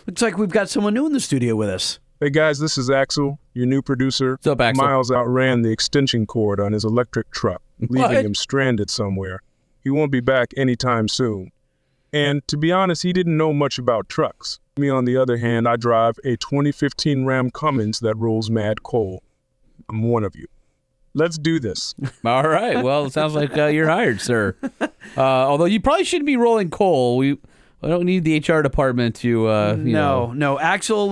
Looks like we've got someone new in the studio with us. Hey guys, this is Axel, your new producer. What's up, Axel? Miles outran the extension cord on his electric truck, leaving What? him stranded somewhere. He won't be back anytime soon. And to be honest, he didn't know much about trucks. Me, on the other hand, I drive a 2015 Ram Cummins that rolls mad coal. I'm one of you. Let's do this. All right. Well, it sounds like you're hired, sir. Although you probably shouldn't be rolling coal. We don't need the HR department to. No. Axel,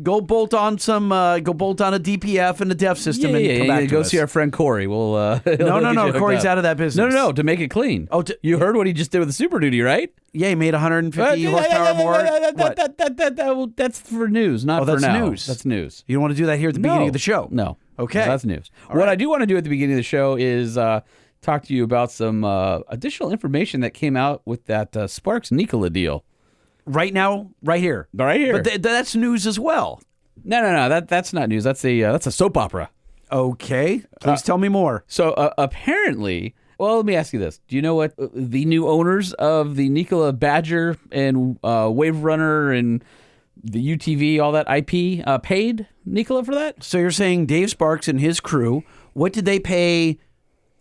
go bolt on a DPF and a DEF system and come back to go us. see our friend Corey. We'll. No. Corey's out of that business. No. To make it clean. Oh, you heard what he just did with the Super Duty, right? Yeah, he made 150 horsepower more. That's for news, not for now. That's news. That's news. You don't want to do that here at the beginning of the show? No. Okay. That's news. All what right. I do want to do at the beginning of the show is talk to you about some additional information that came out with that Sparks Nikola deal. Right now, right here. Right here. But that's news as well. No. That's not news. That's a soap opera. Okay. Please tell me more. So apparently, well, let me ask you this: do you know what the new owners of the Nikola Badger and Wave Runner and the UTV, all that IP, paid Nikola for that? So you're saying Dave Sparks and his crew, what did they pay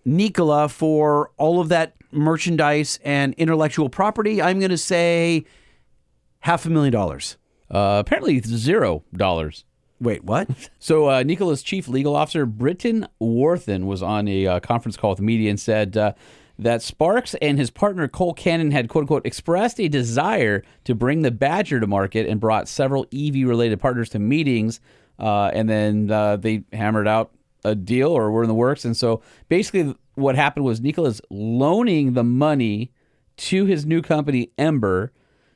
Nikola for all of that merchandise and intellectual property? I'm going to say $500,000. Apparently $0. Wait, what? So Nikola's chief legal officer, Britton Worthen, was on a conference call with the media and said that Sparks and his partner Cole Cannon had, quote unquote, expressed a desire to bring the Badger to market and brought several EV-related partners to meetings. And then they hammered out a deal or were in the works. And so basically what happened was Nikola's loaning the money to his new company, Ember,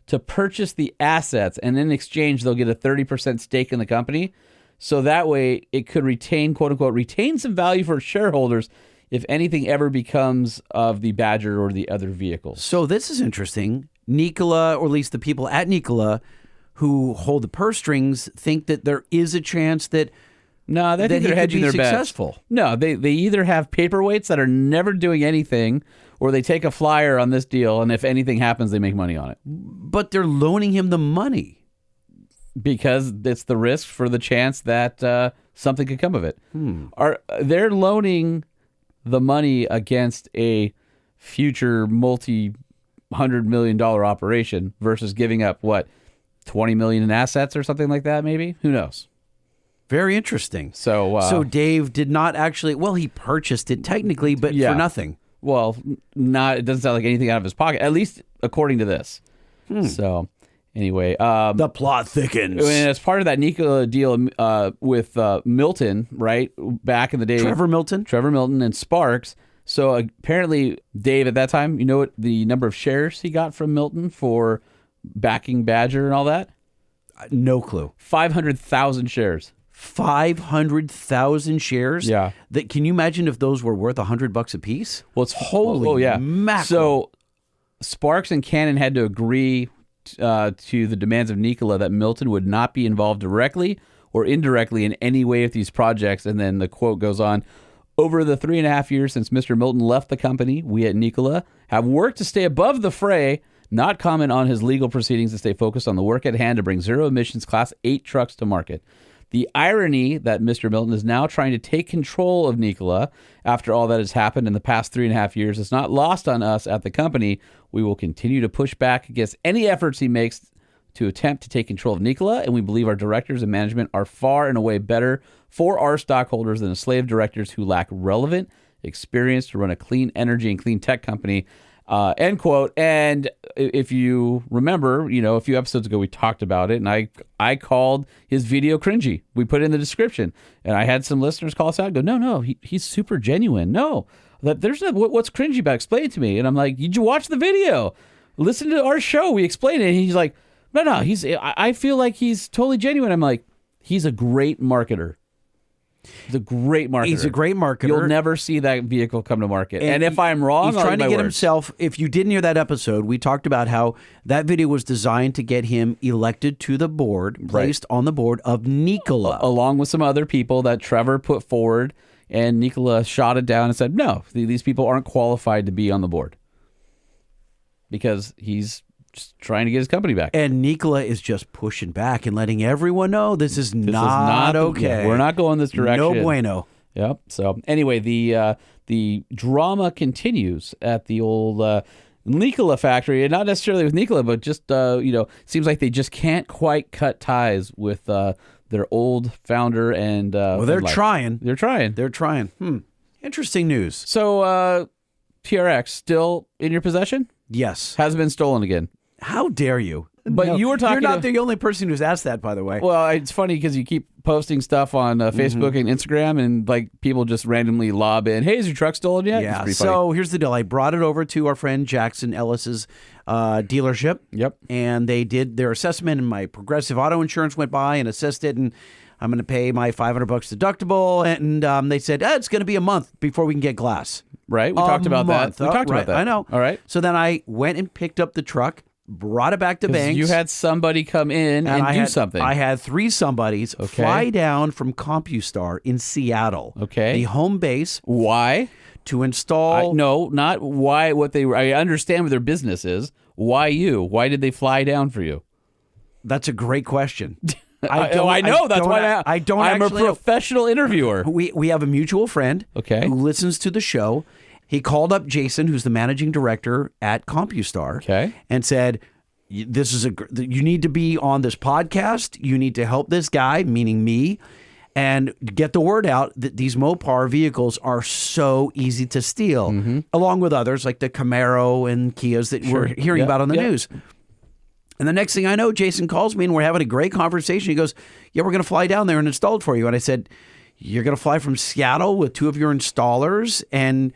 to purchase the assets, and in exchange, they'll get a 30% stake in the company. So that way it could retain, quote unquote, retain some value for shareholders if anything ever becomes of the Badger or the other vehicles. So this is interesting. Nikola, or at least the people at Nikola who hold the purse strings, think that there is a chance that no, they think they're hedging their bets. Successful. No, they either have paperweights that are never doing anything, or they take a flyer on this deal, and if anything happens, they make money on it. But they're loaning him the money. Because it's the risk for the chance that something could come of it. They're loaning the money against a future multi-$100 million operation versus giving up, what, $20 million in assets or something like that, maybe? Who knows? Very interesting. So Dave did not actually, well, he purchased it technically, but Yeah. for nothing. Well, it doesn't sound like anything out of his pocket, at least according to this. So, anyway. The plot thickens. And as part of that Nikola deal with Milton, right, back in the day. Trevor Milton and Sparks. So, apparently, Dave, at that time, you know what the number of shares he got from Milton for backing Badger and all that? No clue. 500,000 shares. 500,000 shares? Yeah. Can you imagine if those were worth $100 a piece? Well, it's Holy mackerel. So Sparks and Cannon had to agree to the demands of Nikola that Milton would not be involved directly or indirectly in any way with these projects. And then the quote goes on, over the 3.5 years since Mr. Milton left the company, we at Nikola have worked to stay above the fray, not comment on his legal proceedings, and stay focused on the work at hand to bring zero-emissions Class 8 trucks to market. The irony that Mr. Milton is now trying to take control of Nikola after all that has happened in the past 3.5 years is not lost on us at the company. We will continue to push back against any efforts he makes to attempt to take control of Nikola, and we believe our directors and management are far and away better for our stockholders than a slate of directors who lack relevant experience to run a clean energy and clean tech company. End quote. And if you remember, a few episodes ago we talked about it, and I called his video cringy. We put it in the description, and I had some listeners call us out and go, no, he's super genuine. No, there's what's cringy about it? Explain it to me. And I'm like, did you watch the video? Listen to our show. We explained it. And he's like, no, I feel like he's totally genuine. I'm like, he's a great marketer. He's a great marketer. You'll never see that vehicle come to market. And if I'm wrong, he's trying to get himself. If you didn't hear that episode, we talked about how that video was designed to get him elected to the board, placed on the board of Nikola, along with some other people that Trevor put forward. And Nikola shot it down and said, "No, these people aren't qualified to be on the board because he's just trying to get his company back. And Nikola is just pushing back and letting everyone know this is not okay. Yeah, we're not going this direction. No bueno. Yep. So anyway, the drama continues at the old Nikola factory, and not necessarily with Nikola, but just seems like they just can't quite cut ties with their old founder and. Well, they're trying. They're trying. They're trying. Interesting news. So TRX still in your possession? Yes. Hasn't been stolen again. How dare you? But No, you were talking. You're not the only person who's asked that, by the way. Well, it's funny because you keep posting stuff on Facebook and Instagram, and like people just randomly lob in, "Hey, is your truck stolen yet?" Yeah. It's pretty So here's the deal. I brought it over to our friend Jackson Ellis's dealership. Yep. And they did their assessment, and my Progressive Auto Insurance went by and assessed it, and I'm going to pay my $500 deductible. And they said, it's going to be a month before we can get glass. Right. We talked about that. We talked about that. I know. All right. So then I went and picked up the truck, brought it back to Banks. You had somebody come in and do something. I had three somebodies fly down from CompuStar in Seattle. Okay. The home base. Why? To install. No, not why. I understand what their business is. Why you? Why did they fly down for you? That's a great question. I know. That's why I don't. I'm actually a professional interviewer. We have a mutual friend. Okay. Who listens to the show. He called up Jason, who's the managing director at CompuStar. Okay. And said, "This is you need to be on this podcast. You need to help this guy, meaning me, and get the word out that these Mopar vehicles are so easy to steal, along with others like the Camaro and Kias that we're hearing about on the news." And the next thing I know, Jason calls me and we're having a great conversation. He goes, "Yeah, we're going to fly down there and install it for you." And I said, "You're going to fly from Seattle with two of your installers and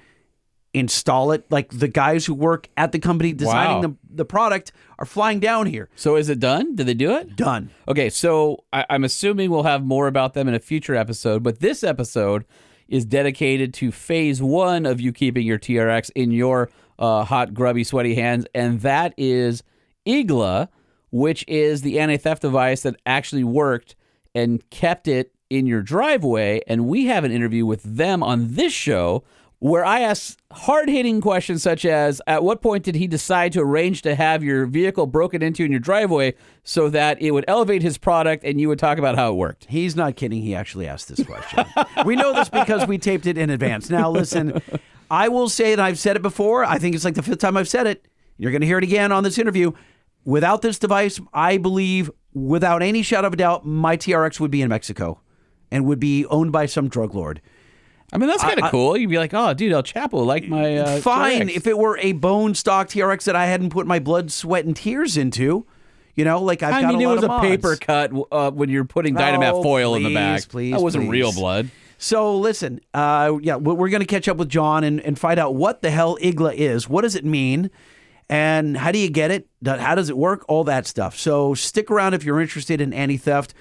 install it? Like the guys who work at the company designing the product are flying down here." So is it done? Did they do it? Done. Okay, so I'm assuming we'll have more about them in a future episode, but this episode is dedicated to phase one of you keeping your TRX in your hot, grubby, sweaty hands, and that is IGLA, which is the anti-theft device that actually worked and kept it in your driveway. And we have an interview with them on this show where I ask hard-hitting questions such as, at what point did he decide to arrange to have your vehicle broken into in your driveway so that it would elevate his product and you would talk about how it worked? He's not kidding. He actually asked this question. We know this because we taped it in advance. Now, listen, I will say that I've said it before. I think it's like the fifth time I've said it. You're going to hear it again on this interview. Without this device, I believe, without any shadow of a doubt, my TRX would be in Mexico and would be owned by some drug lord. I mean, that's kind of cool. You'd be like, "Oh, dude, El Chapo like my fine TRX. If it were a bone stock TRX that I hadn't put my blood, sweat, and tears into, like I've got a lot of mods. it was a paper cut when you're putting Dynamat foil in the back. That wasn't real blood. So listen, we're going to catch up with John and find out what the hell IGLA is. What does it mean? And how do you get it? How does it work? All that stuff. So stick around if you're interested in anti-theft.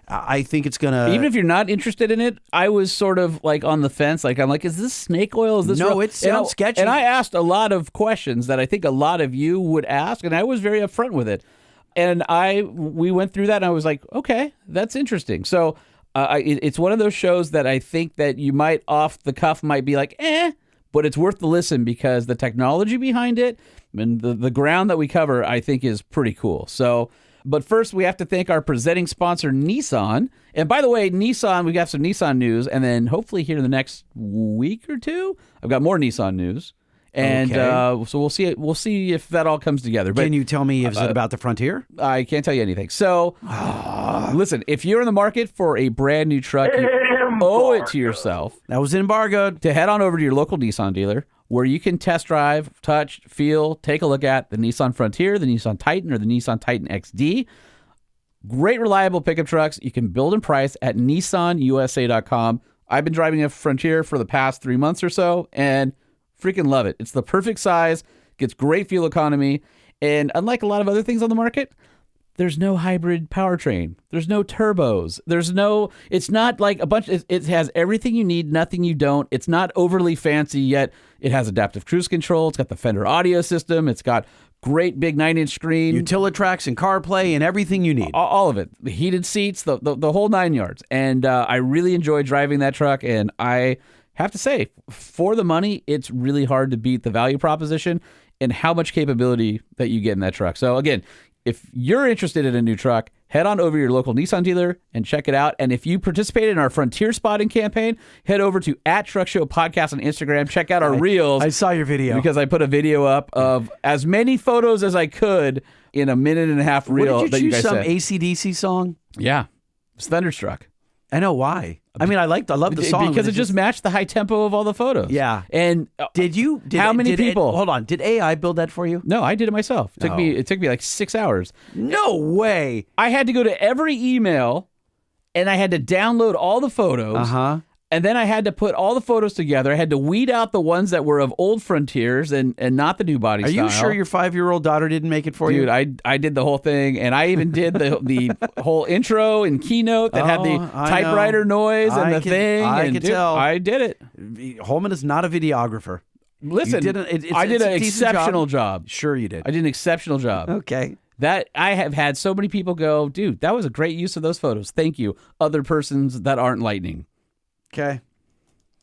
I think it's going to... Even if you're not interested in it, I was sort of like on the fence. Like, I'm like, is this snake oil? Is this No, real? it sounds sketchy. And I asked a lot of questions that I think a lot of you would ask, and I was very upfront with it. And we went through that, and I was like, okay, that's interesting. So it's one of those shows that I think that you might off the cuff might be like, but it's worth the listen because the technology behind it and the ground that we cover, I think, is pretty cool. So, but first, we have to thank our presenting sponsor, Nissan. And by the way, Nissan, we got some Nissan news, and then hopefully here in the next week or two, I've got more Nissan news. And so we'll see if that all comes together. But can you tell me, is it about the Frontier? I can't tell you anything. So, listen, if you're in the market for a brand new truck, you owe it to yourself. That was embargoed. To head on over to your local Nissan dealer where you can test drive, touch, feel, take a look at the Nissan Frontier, the Nissan Titan, or the Nissan Titan XD. Great, reliable pickup trucks. You can build and price at nissanusa.com. I've been driving a Frontier for the past 3 months or so, and freaking love it. It's the perfect size, gets great fuel economy, and unlike a lot of other things on the market, there's no hybrid powertrain. There's no turbos. It's not like a bunch. It has everything you need, nothing you don't. It's not overly fancy yet. It has adaptive cruise control. It's got the Fender audio system. It's got great big 9-inch screen. Utilitracks and CarPlay and everything you need. All of it. The heated seats, the whole 9 yards. And I really enjoy driving that truck. And I have to say, for the money, it's really hard to beat the value proposition. and how much capability that you get in that truck. So again, if you're interested in a new truck, head on over to your local Nissan dealer and check it out. And if you participated in our Frontier Spotting campaign, head over to @Truck Show Podcast on Instagram. Check out our reels. I saw your video. Because I put a video up of as many photos as I could in a 1.5-minute reel. What, did you choose some said. AC/DC song? Yeah. It's Thunderstruck. I know why. I mean, I love the song. Because it just matched the high tempo of all the photos. Yeah. And how many people? Hold on. Did AI build that for you? No, I did it myself. It took me like 6 hours. No way. I had to go to every email and I had to download all the photos. Uh-huh. And then I had to put all the photos together. I had to weed out the ones that were of old Frontiers and not the new body style. Are you sure your 5-year-old daughter didn't make it for you? Dude, I did the whole thing, and I even did the whole intro and keynote that had the typewriter noise and the thing. I could tell. I did it. Holman is not a videographer. Listen, I did an exceptional job. Sure you did. I did an exceptional job. Okay. That I have had so many people go, dude, that was a great use of those photos. Thank you. Other persons that aren't Lightning. Okay.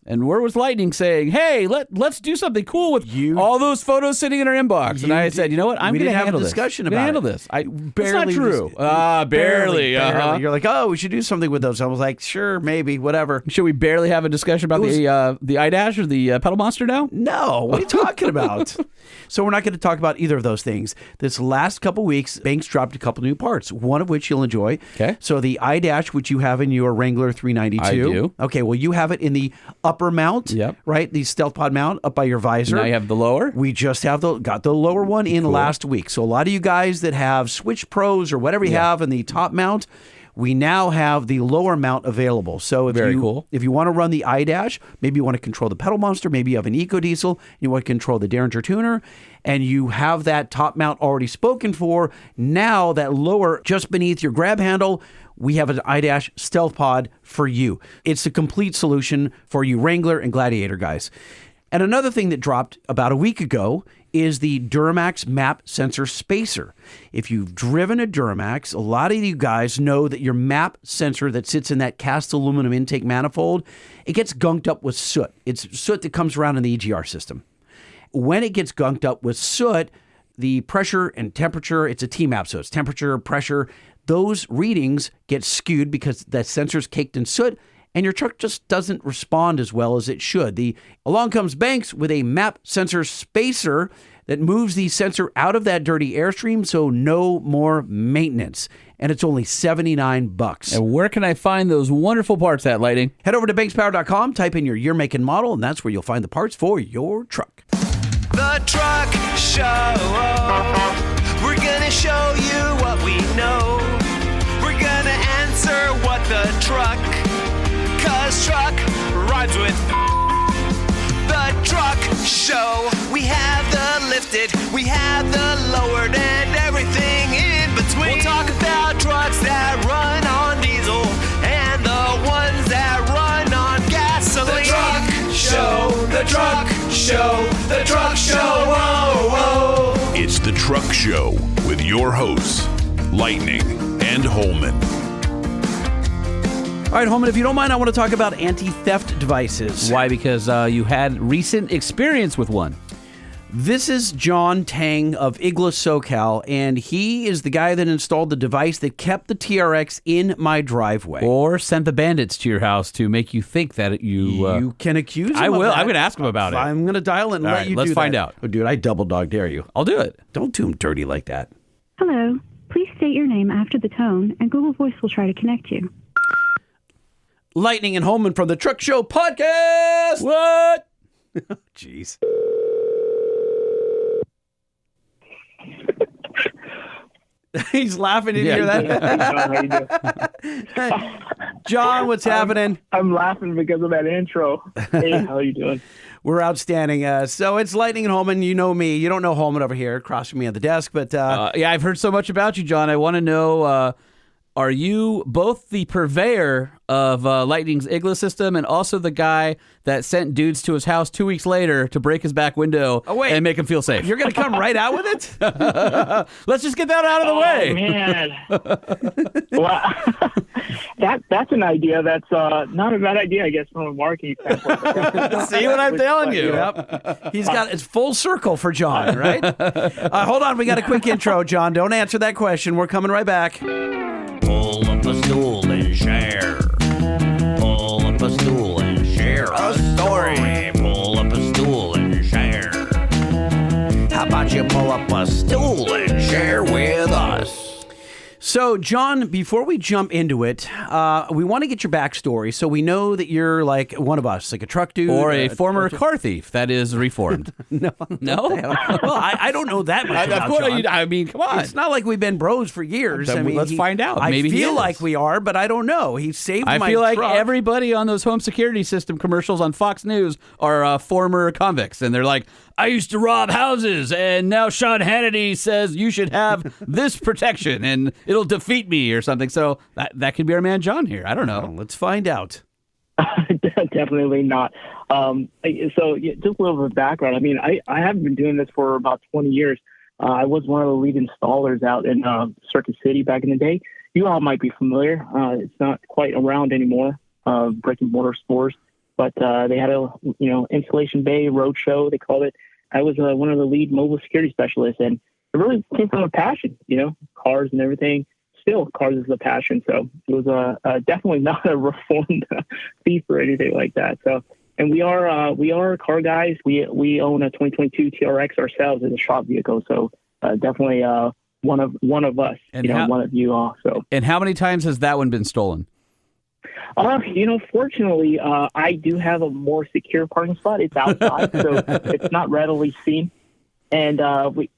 And where was Lightning saying, hey, let's do something cool with all those photos sitting in our inbox? And I said, you know what? I'm going to handle this. Discussion about it. handle this. Barely. It's not true. Barely. You're like, oh, we should do something with those. I was like, sure, maybe, whatever. Should we barely have a discussion about the iDash or the pedal monster now? No. What are you talking about? So we're not going to talk about either of those things. This last couple weeks, Banks dropped a couple new parts, one of which you'll enjoy. Okay. So the iDash, which you have in your Wrangler 392. I do. Okay, well, you have it in the upper mount, right? The Stealth Pod mount up by your visor. Now you have the lower? We just got the lower one in last week. So a lot of you guys that have Switch Pros or whatever you have in the top mount, we now have the lower mount available. So if you want to run the iDash, maybe you want to control the pedal monster, maybe you have an EcoDiesel, you want to control the Derringer tuner, and you have that top mount already spoken for, now that lower just beneath your grab handle, we have an iDash Stealth Pod for you. It's a complete solution for you Wrangler and Gladiator guys. And another thing that dropped about a week ago is the Duramax Map Sensor Spacer. If you've driven a Duramax, a lot of you guys know that your map sensor that sits in that cast aluminum intake manifold, it gets gunked up with soot. It's soot that comes around in the EGR system. When it gets gunked up with soot, the pressure and temperature, it's a T-map, so it's temperature, pressure, those readings get skewed because that sensor's caked in soot, and your truck just doesn't respond as well as it should. Along comes Banks with a map sensor spacer that moves the sensor out of that dirty airstream, so no more maintenance. And it's only $79. And where can I find those wonderful parts at, Lightning? Head over to bankspower.com, type in your year, make, and model, and that's where you'll find the parts for your truck. The Truck Show. We're gonna show you what we know. We're gonna answer what the truck, 'cause truck rhymes with the Truck Show. We have the lifted, we have the lowered, and everything in between. We'll talk about trucks that run on diesel and the ones that run on gasoline. The Truck Show, the Truck Show, the Truck Show, whoa, whoa. It's the Truck Show with your hosts, Lightning and Holman. All right, Holman, if you don't mind, I want to talk about anti-theft devices. Why? Because you had recent experience with one. This is John Tang of IGLA SoCal, and he is the guy that installed the device that kept the TRX in my driveway. Or sent the bandits to your house to make you think that you can accuse him I of will. that. I'm going to ask him about it. I'm going to dial it and All let right, you let's do find that. out. Oh, dude, I double dog dare you. I'll do it. Don't do him dirty like that. Hello. Please state your name after the tone, and Google Voice will try to connect you. Lightning and Holman from the Truck Show Podcast. What? Jeez. He's laughing. Did you hear that? John, what's happening? I'm laughing because of that intro. Hey, how you doing? We're outstanding. So it's Lightning and Holman. You know me. You don't know Holman over here across from me at the desk. But yeah, I've heard so much about you, John. I want to know are you both the purveyor of Lightning's IGLA system and also the guy that sent dudes to his house 2 weeks later to break his back window and make him feel safe? You're going to come right out with it? Let's just get that out of the way. Man. Well, that's an idea that's not a bad idea, I guess, from a marketing standpoint. See what I'm telling you? Yep. It's full circle for John, right? Hold on. We got a quick intro, John. Don't answer that question. We're coming right back. Pull up a stool and share. Pull up a stool and share a story. Pull up a stool and share. How about you pull up a stool and share with us? So, John, before we jump into it, we want to get your backstory. So we know that you're like one of us, like a truck dude. Or a former car thief that is reformed. No? Well, I don't know that much about John. I mean, come on. It's not like we've been bros for years. I mean, let's find out. Maybe I he feel is. like we are, but I don't know. He saved my truck. I feel like everybody on those home security system commercials on Fox News are former convicts. And they're like, I used to rob houses, and now Sean Hannity says you should have this protection, and it'll defeat me or something. So that could be our man John here. I don't know. Well, let's find out. Definitely not. So just a little bit of background. I mean, I have been doing this for about 20 years. I was one of the lead installers out in Circuit City back in the day. You all might be familiar. It's not quite around anymore, brick and mortar stores. But they had a, installation bay road show, they called it. I was one of the lead mobile security specialists, and it really came from a passion, cars and everything. Still, cars is a passion. So it was definitely not a reformed thief or anything like that. So, and we are car guys. We own a 2022 TRX ourselves as a shop vehicle. So definitely one of us, and one of you also. And how many times has that one been stolen? Fortunately, I do have a more secure parking spot. It's outside, so it's not readily seen. And to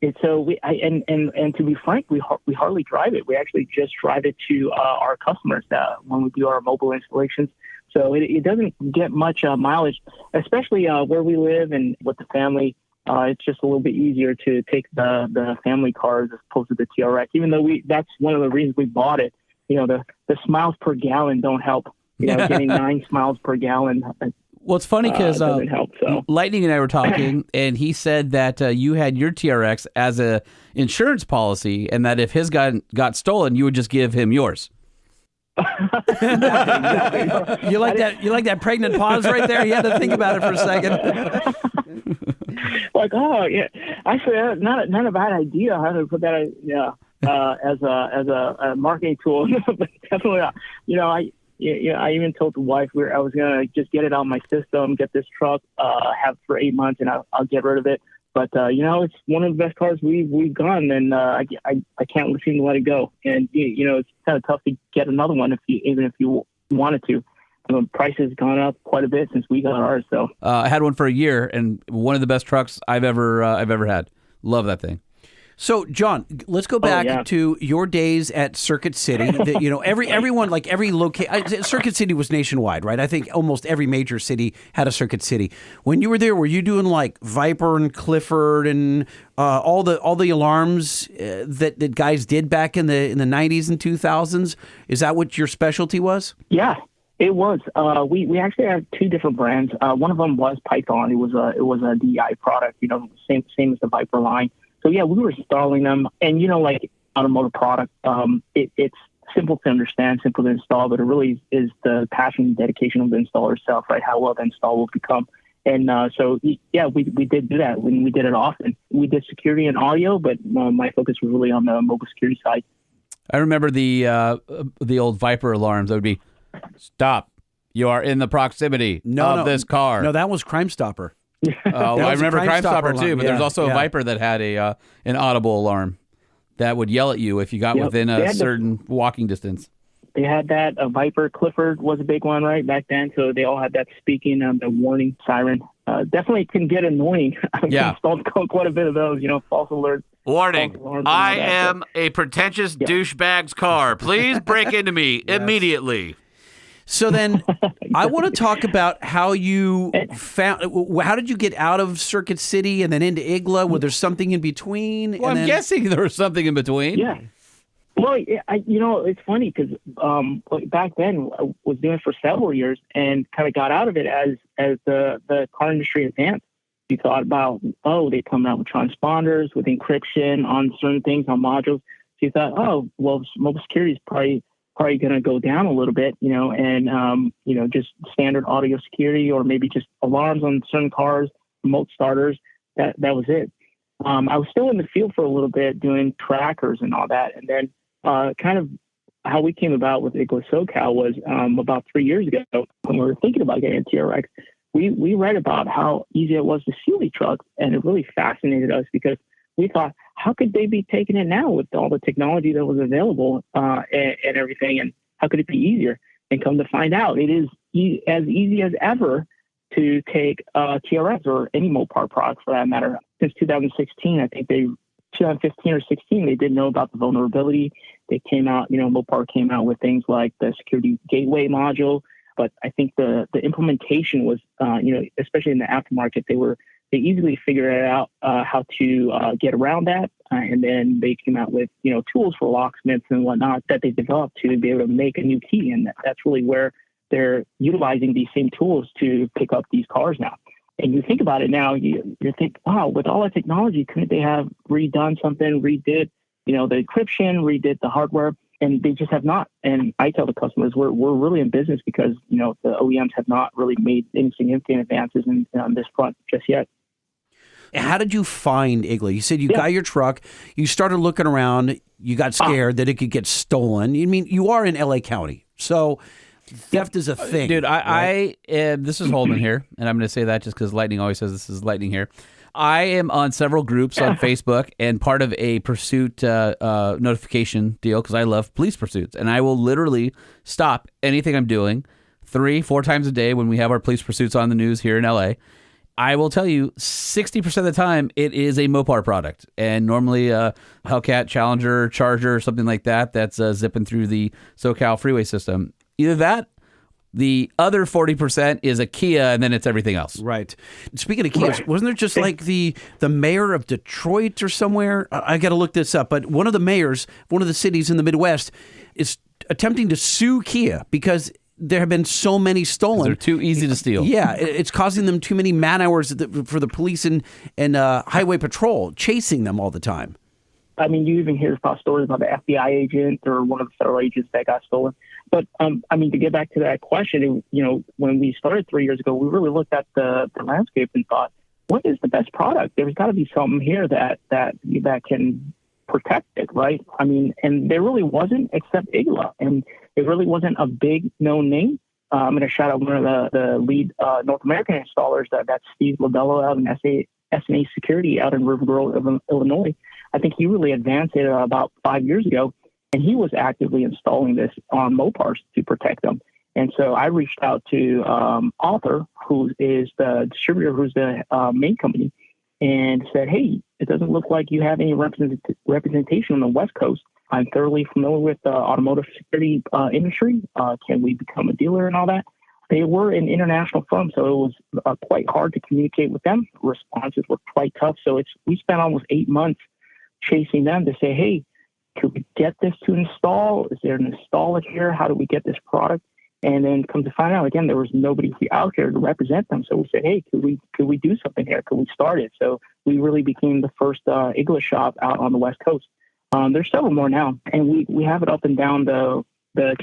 be frank, we hardly drive it. We actually just drive it to our customers when we do our mobile installations. So it doesn't get much mileage, especially where we live and with the family. It's just a little bit easier to take the family cars as opposed to the TRX. Even though that's one of the reasons we bought it. The miles per gallon don't help. Getting 9 miles per gallon. Well, it's funny because doesn't help. So Lightning and I were talking, and he said that you had your TRX as a insurance policy, and that if his got stolen, you would just give him yours. Exactly. You like that pregnant pause right there? You had to think about it for a second. Like, oh yeah, actually, not a bad idea. How to put that, as a marketing tool, but definitely, I even told the wife I was gonna just get it out of my system, get this truck, have it for 8 months, and I'll get rid of it. But it's one of the best cars we've gone, and I can't seem to let it go. And it's kind of tough to get another one even if you wanted to. The price has gone up quite a bit since we got ours. So I had one for a year, and one of the best trucks I've ever had. Love that thing. So, John, let's go back to your days at Circuit City. Everyone, like every location, Circuit City was nationwide, right? I think almost every major city had a Circuit City. When you were there, were you doing like Viper and Clifford and all the alarms that guys did back in the 90s and 2000s? Is that what your specialty was? Yeah. It was. We actually have 2 different brands. One of them was Python. It was a DI product. Same as the Viper line. So yeah, we were installing them, and like automotive product, it's simple to understand, simple to install, but it really is the passion and dedication of the installer itself, right? How well the install will become. And so yeah, we did do that. We did it often. We did security and audio, but my focus was really on the mobile security side. I remember the old Viper alarms. That would be, stop. You are in the proximity of this car. No, that was Crime Stopper. I remember Crime Stopper too, but there's also a yeah. Viper that had an audible alarm that would yell at you if you got within a certain walking distance. They had that. A Viper, Clifford was a big one right back then, so they all had that speaking the warning siren. Definitely can get annoying. I've installed quite a bit of those, false alerts. Warning, I am a pretentious douchebag's car. Please break into me immediately. So then I want to talk about how you how did you get out of Circuit City and then into IGLA? Was there something in between? Well, I'm guessing there was something in between. Yeah. Well, it's funny because back then I was doing it for several years and kind of got out of it as the car industry advanced. You thought about, they come out with transponders, with encryption on certain things, on modules. So you thought, mobile security is probably going to go down a little bit, and just standard audio security or maybe just alarms on certain cars, remote starters. That was it. I was still in the field for a little bit doing trackers and all that, and then kind of how we came about with IGLA SoCal was about 3 years ago when we were thinking about getting a TRX. We read about how easy it was to seal these trucks, and it really fascinated us because we thought, how could they be taking it now with all the technology that was available and everything, and how could it be easier? And come to find out, it is as easy as ever to take TRX or any Mopar product for that matter. Since 2016, I think 2015 or 16, they didn't know about the vulnerability. They came out, Mopar came out with things like the security gateway module. But I think the implementation was, especially in the aftermarket, they easily figured out how to get around that. And then they came out with, tools for locksmiths and whatnot that they developed to be able to make a new key. And that's really where they're utilizing these same tools to pick up these cars now. And you think about it now, you think, wow, with all that technology, couldn't they have redone something, redid, the encryption, redid the hardware? And they just have not. And I tell the customers, we're really in business because, the OEMs have not really made any significant advances on this front just yet. How did you find IGLA? You said you got your truck, you started looking around, you got scared that it could get stolen. I mean, you are in LA County, so theft is a thing. Dude, this is Holman here, and I'm going to say that just because Lightning always says this is Lightning here. I am on several groups on Facebook and part of a pursuit notification deal because I love police pursuits. And I will literally stop anything I'm doing 3-4 times a day when we have our police pursuits on the news here in LA. I will tell you 60% of the time it is a Mopar product. And normally a Hellcat, Challenger, Charger, something like that that's zipping through the SoCal freeway system. Either that, the other 40% is a Kia, and then it's everything else. Right. Speaking of Kias, wasn't there just like the mayor of Detroit or somewhere? I got to look this up. But one of the mayors, one of the cities in the Midwest, is attempting to sue Kia because there have been so many stolen. They're too easy to steal. Yeah, it's causing them too many man hours for the police and highway patrol, chasing them all the time. I mean, you even hear about stories about the FBI agent or one of the federal agents that got stolen. But, to get back to that question, when we started 3 years ago, we really looked at the landscape and thought, what is the best product? There's got to be something here that can protect it, right? I mean, and there really wasn't except IGLA. And it really wasn't a big known name. I'm going to shout out one of the lead North American installers, that's Steve Labello out in SNA Security out in River Grove, Illinois. I think he really advanced it about 5 years ago. And he was actively installing this on Mopars to protect them. And so I reached out to Author, who is the distributor, who's the main company, and said, hey, it doesn't look like you have any representation on the West Coast. I'm thoroughly familiar with the automotive security industry. Can we become a dealer and all that? They were an international firm, so it was quite hard to communicate with them. Responses were quite tough. So we spent almost 8 months chasing them to say, hey, could we get this to install? Is there an installer here? How do we get this product? And then come to find out, again, there was nobody out here to represent them. So we said, hey, could we do something here? Could we start it? So we really became the first IGLA shop out on the West Coast. There's several more now, and we have it up and down the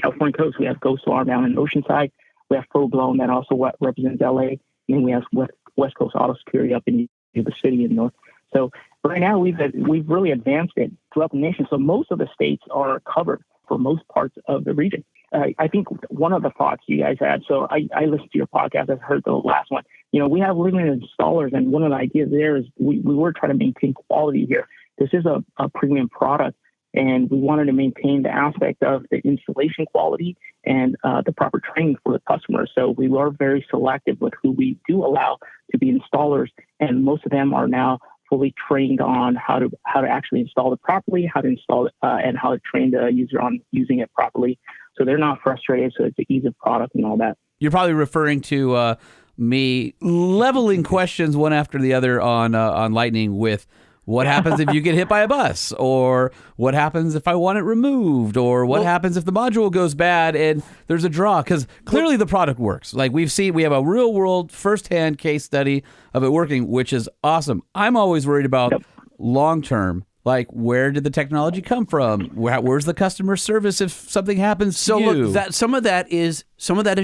California coast. We have Ghost Alarm down in Oceanside. We have Full Blown that also represents LA. And we have West Coast Auto Security up in the city in North. So right now we've really advanced it throughout the nation. So most of the states are covered for most parts of the region. I think one of the thoughts you guys had, so I listened to your podcast, I've heard the last one. We have limited installers, and one of the ideas there is we were trying to maintain quality here. This is a premium product, and we wanted to maintain the aspect of the installation quality and the proper training for the customer. So we are very selective with who we do allow to be installers, and most of them are now fully trained on how to actually install it properly, how to install it, and how to train the user on using it properly. So they're not frustrated. So it's an ease of product and all that. You're probably referring to me leveling questions one after the other on Lightning with What happens if you get hit by a bus? Or what happens if I want it removed? Or what happens if the module goes bad and there's a draw? Because clearly the product works. Like we have a real world firsthand case study of it working, which is awesome. I'm always worried about long term. Like, where did the technology come from? Where's the customer service if something happens to you? So look, some of that is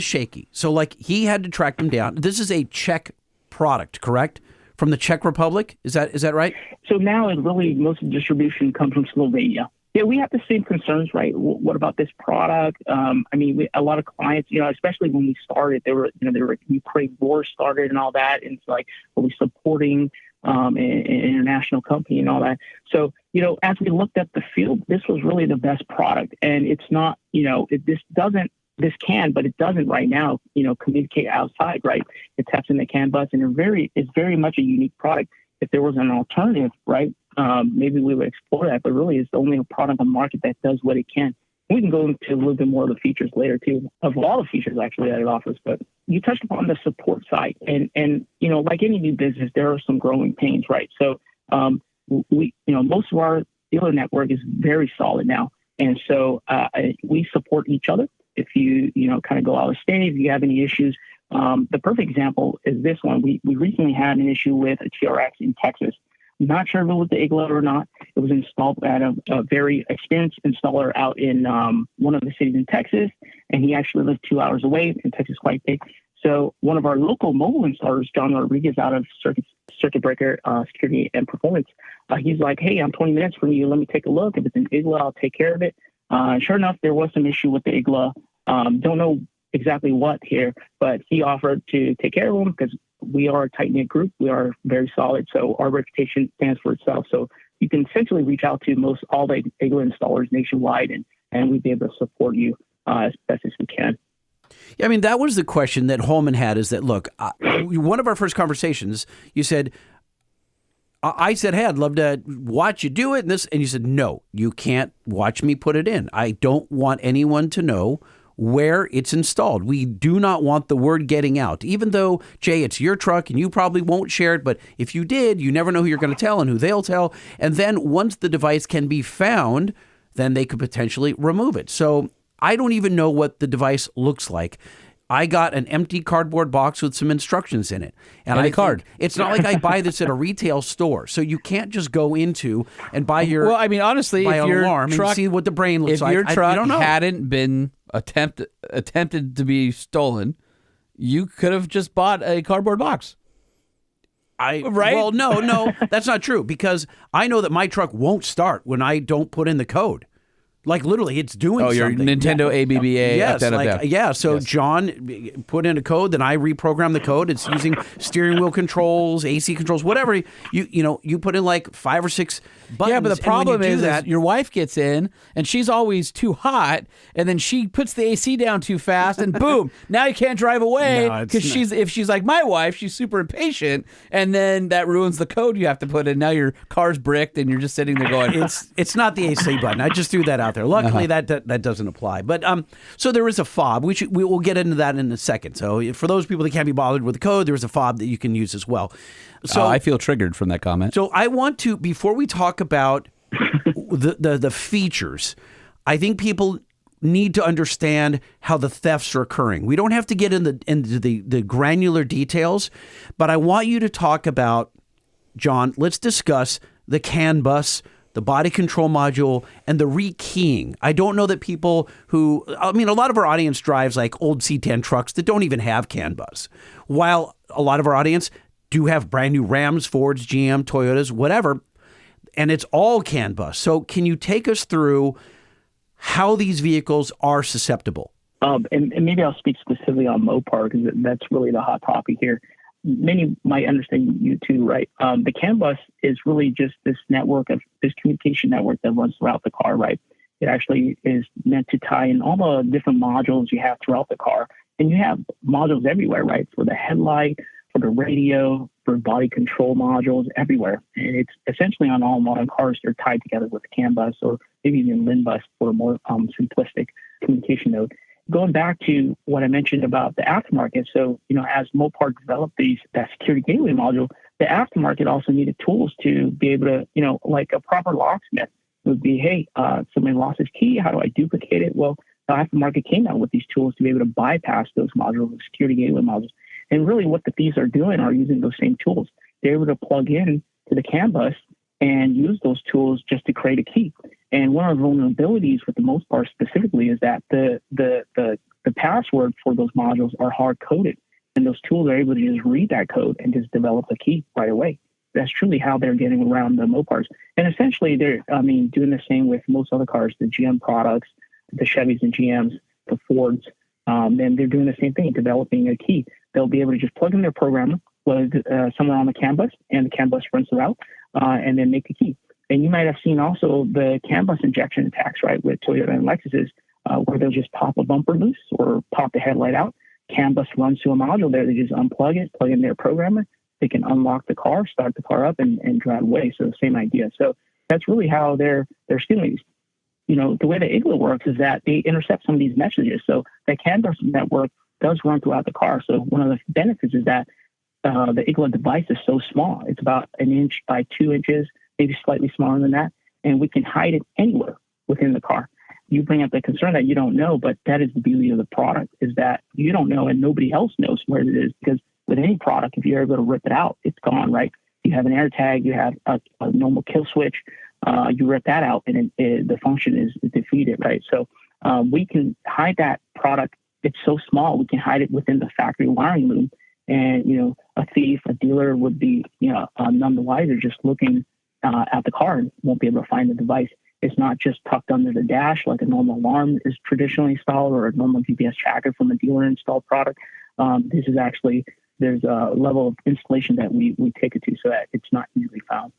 shaky. So like he had to track them down. This is a Czech product, correct? From the Czech Republic, is that right? So now it really, most of the distribution comes from Slovenia. Yeah, we have the same concerns, right? What about this product? I mean, a lot of clients, especially when we started, there were Ukraine war started and all that, and it's like, are we supporting an international company and all that? So, as we looked at the field, this was really the best product, and it's not, this can, but it doesn't right now, communicate outside, right? It taps into CAN bus, and it's very much a unique product. If there was an alternative, right, maybe we would explore that, but really it's the only product on the market that does what it can. We can go into a little bit more of the features later too, of all the features actually that it offers, but you touched upon the support side, and like any new business, there are some growing pains, right? So we, most of our dealer network is very solid now, and so we support each other. If you kind of go out of state, if you have any issues, the perfect example is this one. We recently had an issue with a TRX in Texas. I'm not sure if it was the IGLA or not. It was installed at a very experienced installer out in one of the cities in Texas, and he actually lived 2 hours away, and Texas is quite big. So one of our local mobile installers, John Rodriguez out of Circuit Breaker Security and Performance, he's like, hey, I'm 20 minutes from you. Let me take a look. If it's an IGLA, I'll take care of it. Sure enough, there was some issue with the IGLA. Don't know exactly what here, but he offered to take care of them because we are a tight-knit group. We are very solid, so our reputation stands for itself. So you can essentially reach out to all the IGLA installers nationwide, and we'd be able to support you as best as we can. Yeah, I mean, that was the question that Holman had, is that, look, one of our first conversations, you said, I said, hey, I'd love to watch you do it. And you said, no, you can't watch me put it in. I don't want anyone to know where it's installed. We do not want the word getting out. Even though, Jay, it's your truck and you probably won't share it, but if you did, you never know who you're going to tell and who they'll tell. And then once the device can be found, then they could potentially remove it. So I don't even know what the device looks like. I got an empty cardboard box with some instructions in it. And a card. It's not like I buy this at a retail store. So you can't just go into and buy your Well, I mean, honestly, buy if an your alarm truck, and see what the brain looks like. If your truck I don't know. hadn't been attempted to be stolen, you could have just bought a cardboard box. Right? Well, no, that's not true, because I know that my truck won't start when I don't put in the code. Like, literally, it's doing something. Oh, your Nintendo ABBA. Yes, So Yes. John put in a code, then I reprogram the code. It's using steering wheel controls, AC controls, whatever. You put in like 5 or 6 buttons. Yeah, but the problem is that your wife gets in, and she's always too hot, and then she puts the AC down too fast, and boom, now you can't drive away, No, it's because if she's like my wife, she's super impatient, and then that ruins the code you have to put in. Now your car's bricked, and you're just sitting there going, it's not the AC button. I just threw that out there. Luckily, that doesn't apply. But so there is a fob. We will get into that in a second. So for those people that can't be bothered with the code, there is a fob that you can use as well. So I feel triggered from that comment. So I want to, before we talk about the features, I think people need to understand how the thefts are occurring. We don't have to get into the granular details, but I want you to talk about, John, let's discuss the CAN bus, the body control module, and the rekeying. I don't know that people a lot of our audience drives like old C10 trucks that don't even have CAN bus, while a lot of our audience do have brand new Rams, Fords, GM, Toyotas, whatever, and it's all CAN bus. So can you take us through how these vehicles are susceptible? And maybe I'll speak specifically on Mopar, because that's really the hot topic here. Many might understand, you too, right? The CAN bus is really just this communication network that runs throughout the car, right? It actually is meant to tie in all the different modules you have throughout the car. And you have modules everywhere, right? For the headlight, for the radio, for body control modules, everywhere. And it's essentially on all modern cars, they're tied together with CAN bus, or maybe even LIN bus for a more simplistic communication node. Going back to what I mentioned about the aftermarket, so, as Mopar developed that security gateway module, the aftermarket also needed tools to be able to, like a proper locksmith would be, hey, somebody lost his key. How do I duplicate it? Well, the aftermarket came out with these tools to be able to bypass those modules, the security gateway modules. And really what the thieves are doing are using those same tools. They're able to plug in to the CAN bus and use those tools just to create a key. And one of the vulnerabilities, for the most part specifically, is that the password for those modules are hard-coded. And those tools are able to just read that code and just develop a key right away. That's truly how they're getting around the Mopars. And essentially, they're, doing the same with most other cars, the GM products, the Chevys and GMs, the Fords. And they're doing the same thing, developing a key. They'll be able to just plug in their programmer, somewhere on the CAN bus, and the CAN bus runs the route, and then make a key. And you might have seen also the CAN bus injection attacks, right, with Toyota and Lexuses, where they'll just pop a bumper loose or pop the headlight out. CAN bus runs to a module there. They just unplug it, plug in their programmer. They can unlock the car, start the car up, and drive away. So the same idea. So that's really how they're stealing these. The way the IGLA works is that they intercept some of these messages. So the CAN bus network does run throughout the car. So one of the benefits is that the IGLA device is so small. It's about 1 inch by 2 inches, maybe slightly smaller than that. And we can hide it anywhere within the car. You bring up the concern that you don't know, but that is the beauty of the product, is that you don't know and nobody else knows where it is. Because with any product, if you're able to rip it out, it's gone, right? You have an air tag, you have a normal kill switch, you rip that out and the function is defeated, right? So we can hide that product. It's so small, we can hide it within the factory wiring loom. And, a thief, a dealer would be, none the wiser just looking at the car and won't be able to find the device. It's not just tucked under the dash like a normal alarm is traditionally installed or a normal GPS tracker from a dealer installed product. This is actually, there's a level of installation that we take it to so that it's not easily found.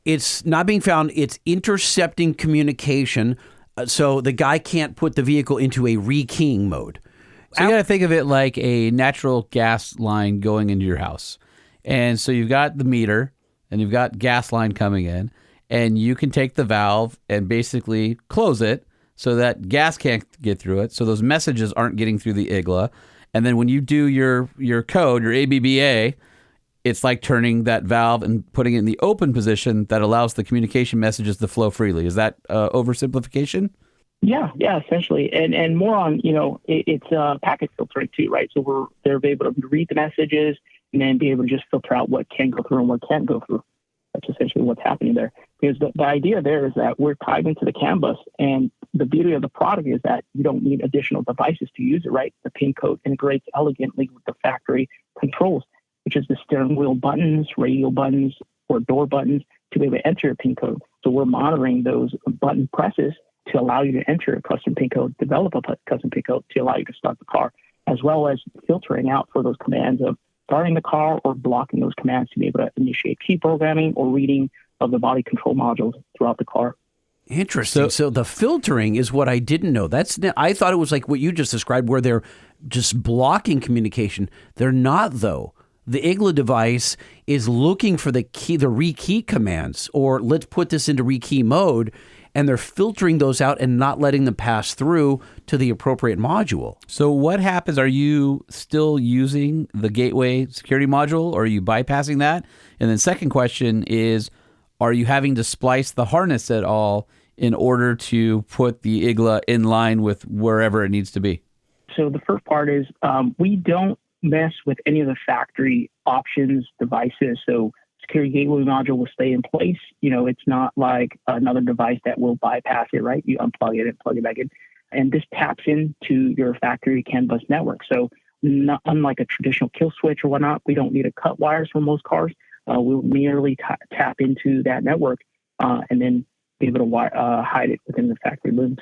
It's not being found. It's intercepting communication. So the guy can't put the vehicle into a rekeying mode. So you got to think of it like a natural gas line going into your house. And so you've got the meter and you've got gas line coming in, and you can take the valve and basically close it so that gas can't get through it. So those messages aren't getting through the IGLA. And then when you do your code, your ABBA, it's like turning that valve and putting it in the open position that allows the communication messages to flow freely. Is that oversimplification? Yeah, essentially. And more on, it's packet filtering too, right? So they're able to read the messages and then be able to just filter out what can go through and what can't go through. That's essentially what's happening there. Because the idea there is that we're tied into the CAN bus, and the beauty of the product is that you don't need additional devices to use it, right? The pin code integrates elegantly with the factory controls, which is the steering wheel buttons, radio buttons, or door buttons to be able to enter a pin code. So we're monitoring those button presses to allow you to enter a custom pin code, develop a custom pin code to allow you to start the car, as well as filtering out for those commands of starting the car or blocking those commands to be able to initiate key programming or reading of the body control modules throughout the car. Interesting. So the filtering is what I didn't know. I thought it was like what you just described, where they're just blocking communication. They're not, though. The IGLA device is looking for the rekey commands, or let's put this into rekey mode, and they're filtering those out and not letting them pass through to the appropriate module. So what happens? Are you still using the gateway security module, or are you bypassing that? And then second question is, are you having to splice the harness at all in order to put the IGLA in line with wherever it needs to be? So the first part is we don't mess with any of the factory options devices. So security gateway module will stay in place. It's not like another device that will bypass it, right? You unplug it and plug it back in. And this taps into your factory CAN bus network. So unlike a traditional kill switch or whatnot, we don't need to cut wires for most cars. We'll merely tap into that network and then be able to hide it within the factory looms.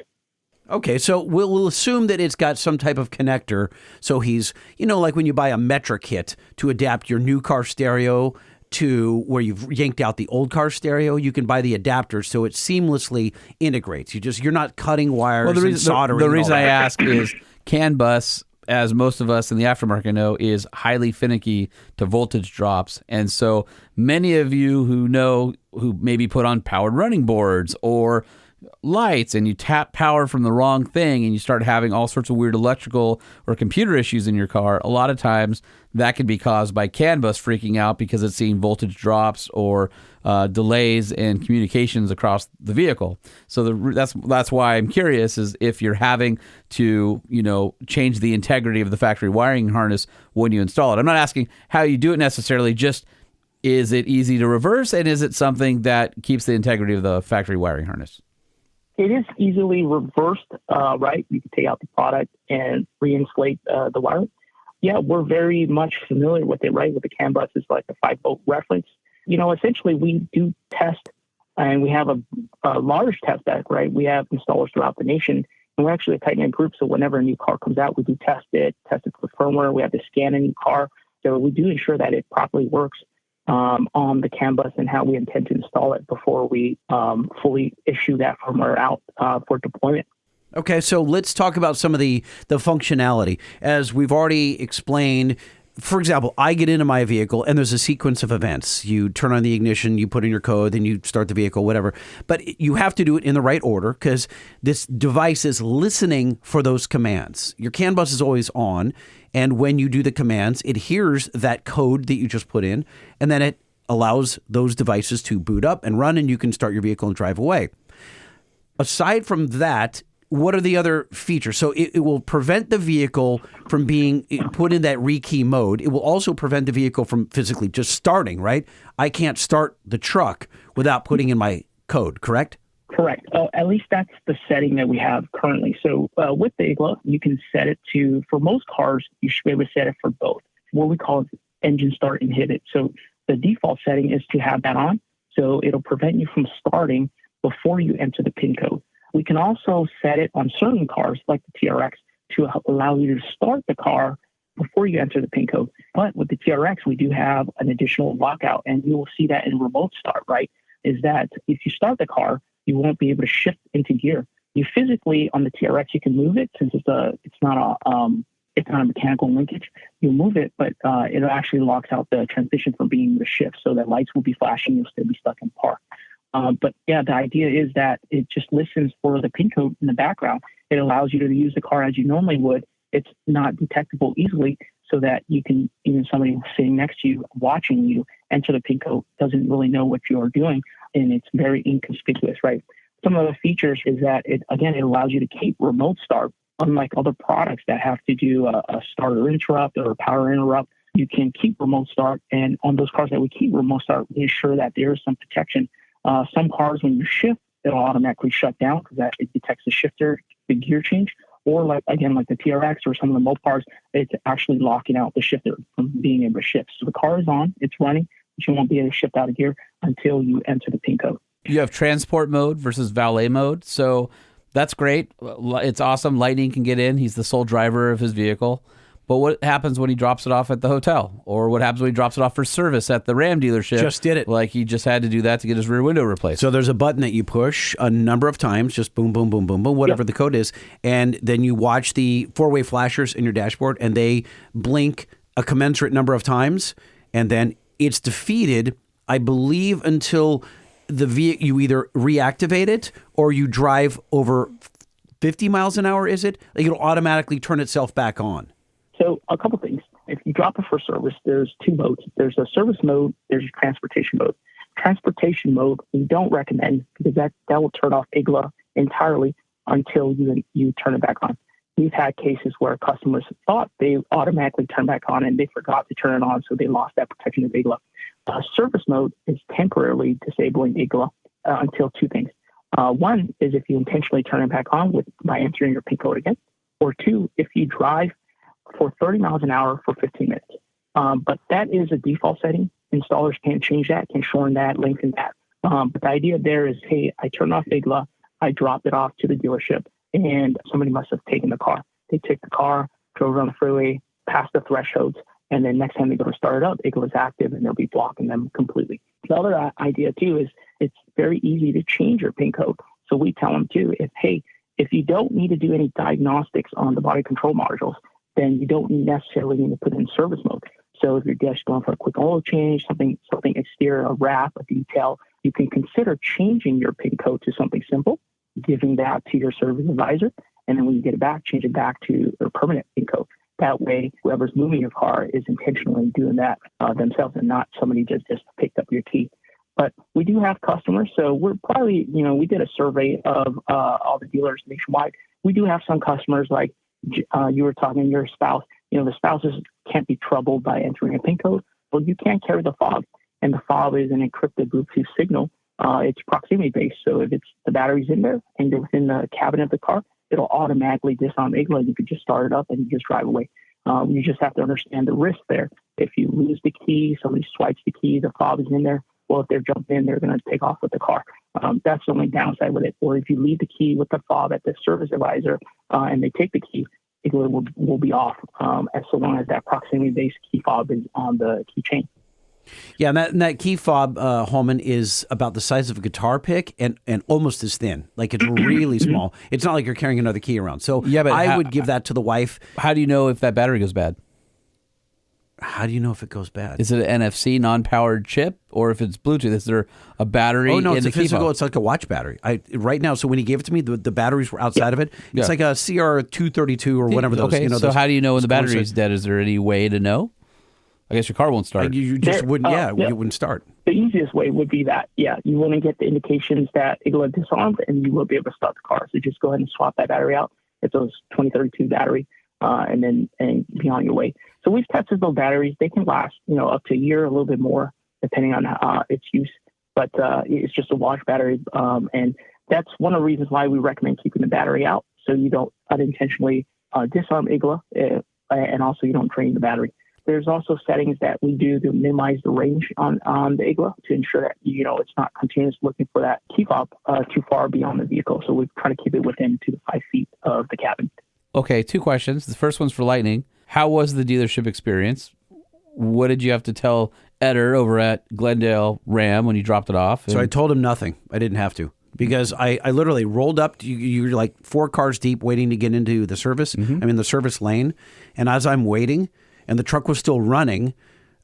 Okay, so we'll assume that it's got some type of connector. So he's, like when you buy a Metra kit to adapt your new car stereo to where you've yanked out the old car stereo, you can buy the adapter so it seamlessly integrates. You're not cutting wires and soldering. The reason I ask is CAN bus, as most of us in the aftermarket know, is highly finicky to voltage drops. And so many of you who maybe put on powered running boards or lights and you tap power from the wrong thing and you start having all sorts of weird electrical or computer issues in your car, a lot of times that can be caused by CAN bus freaking out because it's seeing voltage drops or delays in communications across the vehicle. So that's why I'm curious is if you're having to, change the integrity of the factory wiring harness when you install it. I'm not asking how you do it necessarily, just is it easy to reverse, and is it something that keeps the integrity of the factory wiring harness? It is easily reversed, right? You can take out the product and reinsulate the wiring. Yeah, we're very much familiar with it, right? With the CAN bus, it's like a 5-volt reference. Essentially we do test, and we have a large test deck, right? We have installers throughout the nation, and we're actually a tight-knit group. So whenever a new car comes out, we do test it for firmware. We have to scan a new car. So we do ensure that it properly works on the CAN bus and how we intend to install it before we fully issue that firmware out for deployment. Okay, so let's talk about some of the functionality. As we've already explained, for example, I get into my vehicle and there's a sequence of events. You turn on the ignition, you put in your code, then you start the vehicle, whatever. But you have to do it in the right order because this device is listening for those commands. Your CAN bus is always on, and when you do the commands, it hears that code that you just put in, and then it allows those devices to boot up and run, and you can start your vehicle and drive away. Aside from that, what are the other features? So it will prevent the vehicle from being put in that rekey mode. It will also prevent the vehicle from physically just starting, right? I can't start the truck without putting in my code, correct? Correct. At least that's the setting that we have currently. So with the IGLA, you can set it to, for most cars, you should be able to set it for both. What we call engine start inhibit. So the default setting is to have that on. So it'll prevent you from starting before you enter the PIN code. We can also set it on certain cars, like the TRX, to allow you to start the car before you enter the PIN code. But with the TRX, we do have an additional lockout, and you will see that in remote start, right? Is that if you start the car, you won't be able to shift into gear. You physically, on the TRX, you can move it since it's not a mechanical linkage. You'll move it, but it actually locks out the transition from being able to shift, so that lights will be flashing, you'll still be stuck in park. But yeah, the idea is that it just listens for the PIN code in the background. It allows you to use the car as you normally would. It's not detectable easily, so that you can, even somebody sitting next to you, watching you enter the PIN code, doesn't really know what you're doing, and it's very inconspicuous, right? Some of the features is that it allows you to keep remote start. Unlike other products that have to do a starter interrupt or a power interrupt, you can keep remote start. And on those cars that we keep remote start, we ensure that there is some protection. Some cars, when you shift, it'll automatically shut down because it detects the shifter, the gear change. Or like the TRX or some of the Mopars, it's actually locking out the shifter from being able to shift. So the car is on, it's running, but you won't be able to shift out of gear until you enter the PIN code. You have transport mode versus valet mode. So that's great. It's awesome. Lightning can get in. He's the sole driver of his vehicle. But what happens when he drops it off at the hotel? Or what happens when he drops it off for service at the Ram dealership? Just did it. Like he just had to do that to get his rear window replaced. So there's a button that you push a number of times, just boom, boom, boom, boom, boom, whatever the code is. And then you watch the four-way flashers in your dashboard, and they blink a commensurate number of times. And then it's defeated, I believe, until you either reactivate it or you drive over 50 miles an hour, is it? Like it'll automatically turn itself back on. So a couple things. If you drop it for service, there's two modes. There's a service mode, there's your transportation mode. Transportation mode, we don't recommend because that will turn off IGLA entirely until you turn it back on. We've had cases where customers thought they automatically turned back on and they forgot to turn it on, so they lost that protection of IGLA. Service mode is temporarily disabling IGLA until two things. One is if you intentionally turn it back on by entering your PIN code again, or two, if you drive for 30 miles an hour for 15 minutes. But that is a default setting. Installers can change that, can shorten that, lengthen that. But the idea there is, hey, I turned off IGLA, I dropped it off to the dealership, and somebody must have taken the car. They took the car, drove around the freeway, passed the thresholds, and then next time they go to start it up, IGLA is active and they'll be blocking them completely. The other idea too is it's very easy to change your PIN code. So we tell them too, if you don't need to do any diagnostics on the body control modules, then you don't necessarily need to put in service mode. So if you're just going for a quick oil change, something exterior, a wrap, a detail, you can consider changing your PIN code to something simple. giving that to your service advisor. And then when you get it back, change it back to a permanent PIN code. That way, whoever's moving your car is intentionally doing that themselves and not somebody just picked up your key. But we do have customers, so we're probably, we did a survey of all the dealers nationwide. We do have some customers like you were talking, your spouse, the spouses can't be troubled by entering a PIN code. Well, you can't carry the fob, and the fob is an encrypted Bluetooth signal. It's proximity based, so if the battery's in there and you're within the cabinet of the car, it'll automatically disarm IGLA. You could just start it up and you just drive away. You just have to understand the risk there. If you lose the key, somebody swipes the key, the fob is in there. Well, if they're jumping in, they're going to take off with the car. That's the only downside with it. Or if you leave the key with the fob at the service advisor and they take the key, IGLA will be off as so long as that proximity-based key fob is on the keychain. Yeah, and that key fob, Holman, is about the size of a guitar pick and almost as thin. Like, it's really small. It's not like you're carrying another key around. So yeah, but I would give that to the wife. How do you know if that battery goes bad? How do you know if it goes bad? Is it an NFC non-powered chip, or if it's Bluetooth? Is there a battery? Oh no, in it's the a physical. key fob? It's like a watch battery. Right now. So when he gave it to me, the batteries were outside of it. It's like a CR232 or whatever those. Okay, so how do you know when the battery's dead? Is there any way to know? I guess your car won't start. You just wouldn't. It wouldn't start. The easiest way would be that, you wouldn't get the indications that IGLA disarmed, and you will be able to start the car. So just go ahead and swap that battery out. It's those 2032 battery, and be on your way. So we've tested those batteries. They can last, up to a year, a little bit more, depending on its use. But it's just a wash battery, and that's one of the reasons why we recommend keeping the battery out, so you don't unintentionally disarm IGLA, and also you don't drain the battery. There's also settings that we do to minimize the range on the IGLA to ensure that, it's not continuously looking for that key fob too far beyond the vehicle. So we try to keep it within 2 to 5 feet of the cabin. Okay, 2 questions. The first one's for Lightning. How was the dealership experience? What did you have to tell Eder over at Glendale Ram when you dropped it off? So I told him nothing. I didn't have to. Because I literally rolled up, you're like 4 cars deep waiting to get into the service. I'm in the service lane. And as I'm waiting, and the truck was still running,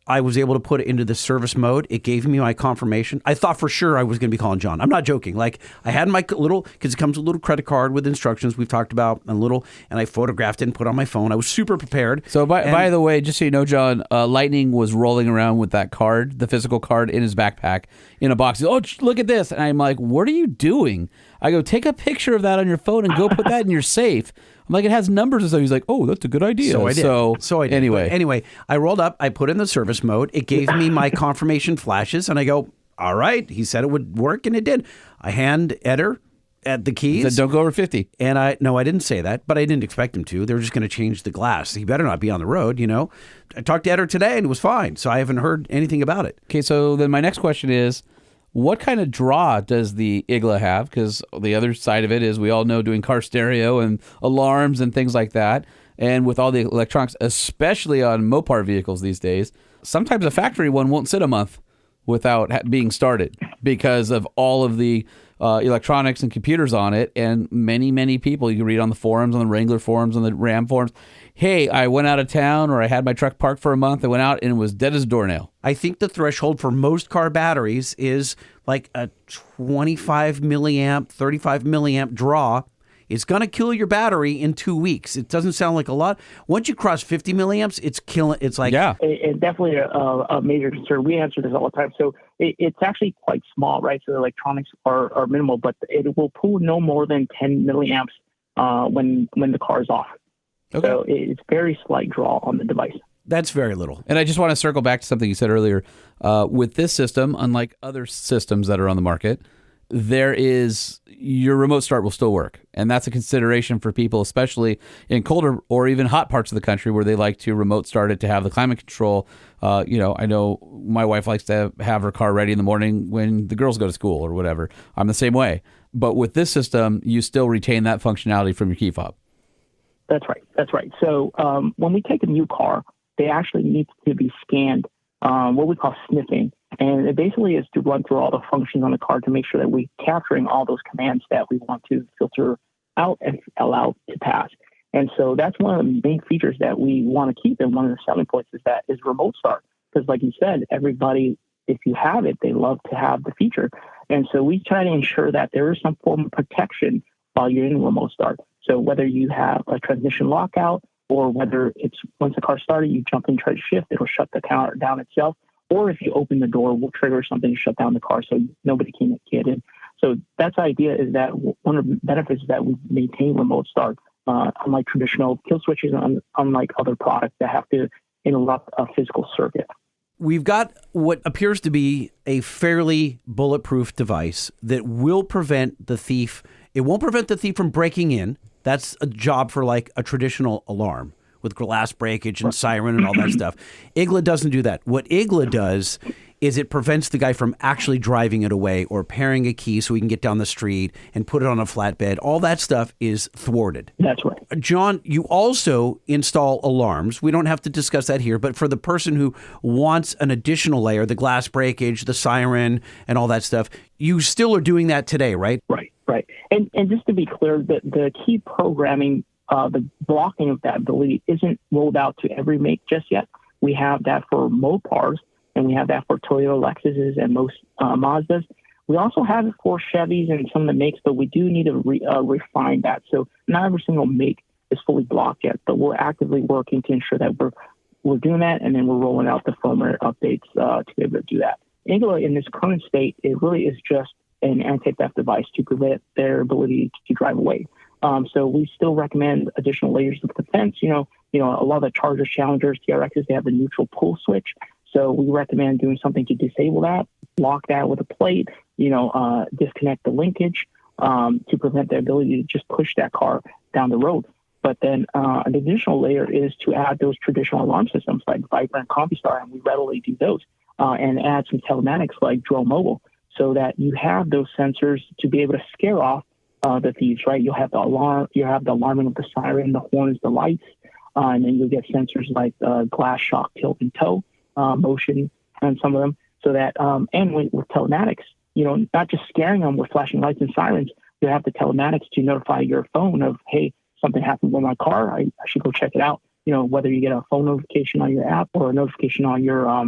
I was able to put it into the service mode. It gave me my confirmation. I thought for sure I was going to be calling John. I'm not joking. Like, I had my little, because it comes with a little credit card with instructions we've talked about, and I photographed it and put it on my phone. I was super prepared. So by the way, just so you know, John, Lightning was rolling around with that card, the physical card, in his backpack in a box. Oh, look at this. And I'm like, what are you doing? I go, take a picture of that on your phone and go put that in your safe. I'm like, it has numbers and stuff. He's like, oh, that's a good idea. So I did. So I did. Anyway, I rolled up. I put in the service mode. It gave me my confirmation flashes, and I go, all right. He said it would work, and it did. I hand Eder at the keys. He said, don't go over 50. And I didn't say that, but I didn't expect him to. They were just going to change the glass. He better not be on the road, I talked to Eder today, and it was fine. So I haven't heard anything about it. Okay, so then my next question is, what kind of draw does the IGLA have? Because the other side of it is, we all know, doing car stereo and alarms and things like that. And with all the electronics, especially on Mopar vehicles these days, sometimes a factory one won't sit a month without being started because of all of the electronics and computers on it. And many, many people, you can read on the forums, on the Wrangler forums, on the Ram forums, hey, I went out of town, or I had my truck parked for a month. I went out and it was dead as a doornail. I think the threshold for most car batteries is like a 25 milliamp, 35 milliamp draw. It's going to kill your battery in 2 weeks. It doesn't sound like a lot. Once you cross 50 milliamps, it's killing. It's like, yeah, it's definitely a major concern. We answer this all the time. So it's actually quite small, right? So the electronics are minimal, but it will pull no more than 10 milliamps when the car is off. Okay. So it's very slight draw on the device. That's very little. And I just want to circle back to something you said earlier. With this system, unlike other systems that are on the market, your remote start will still work. And that's a consideration for people, especially in colder or even hot parts of the country where they like to remote start it to have the climate control. I know my wife likes to have her car ready in the morning when the girls go to school or whatever. I'm the same way. But with this system, you still retain that functionality from your key fob. That's right. So when we take a new car, they actually need to be scanned, what we call sniffing. And it basically is to run through all the functions on the car to make sure that we're capturing all those commands that we want to filter out and allow to pass. And so that's one of the main features that we want to keep. And one of the selling points is remote start. Because like you said, everybody if you have it, they love to have the feature. And so we try to ensure that there is some form of protection while you're in remote start. So whether you have a transmission lockout, or whether it's once the car started, you jump in, try to shift, it'll shut the car down itself. Or if you open the door, we'll trigger something to shut down the car so nobody can get in. So that's the idea, is that one of the benefits is that we maintain remote start, unlike traditional kill switches, unlike other products that have to interrupt a physical circuit. We've got what appears to be a fairly bulletproof device that will prevent the thief. It won't prevent the thief from breaking in. That's a job for like a traditional alarm with glass breakage and siren and all that stuff. IGLA doesn't do that. What IGLA does is it prevents the guy from actually driving it away or pairing a key so he can get down the street and put it on a flatbed. All that stuff is thwarted. That's right. John, you also install alarms. We don't have to discuss that here, but for the person who wants an additional layer, the glass breakage, the siren, and all that stuff, you still are doing that today, right? Right. And just to be clear, the key programming, the blocking of that ability isn't rolled out to every make just yet. We have that for Mopars, and we have that for Toyota Lexuses and most Mazdas. We also have it for Chevys and some of the makes, but we do need to refine that. So not every single make is fully blocked yet, but we're actively working to ensure that we're doing that, and then we're rolling out the firmware updates to be able to do that. IGLA in this current state, it really is just an anti-theft device to prevent their ability to drive away. So we still recommend additional layers of defense. A lot of the Chargers, Challengers, TRXs, they have the neutral pull switch. So we recommend doing something to disable that, block that with a plate, disconnect the linkage to prevent the ability to just push that car down the road. But then an additional layer is to add those traditional alarm systems like Viper and CompuStar, and we readily do those, and add some telematics like Drone Mobile, so that you have those sensors to be able to scare off the thieves, right? You'll have the alarm, you have the alarming of the siren, the horns, the lights, and then you'll get sensors like glass, shock, tilt, and tow, motion, and some of them, so that, and with telematics, not just scaring them with flashing lights and sirens, you have the telematics to notify your phone of, hey, something happened with my car, I should go check it out. Whether you get a phone notification on your app or a notification on your,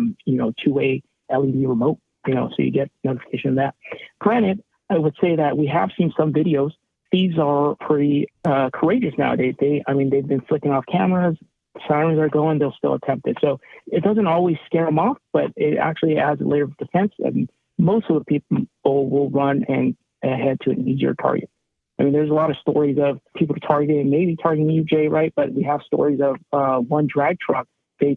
two-way LED remote, so you get notification of that. Granted, I would say that we have seen some videos. Thieves are pretty courageous nowadays. They've been flicking off cameras. Sirens are going. They'll still attempt it. So it doesn't always scare them off, but it actually adds a layer of defense. And most of the people will run and head to an easier target. There's a lot of stories of people maybe targeting you, Jay, right? But we have stories of one drag truck. They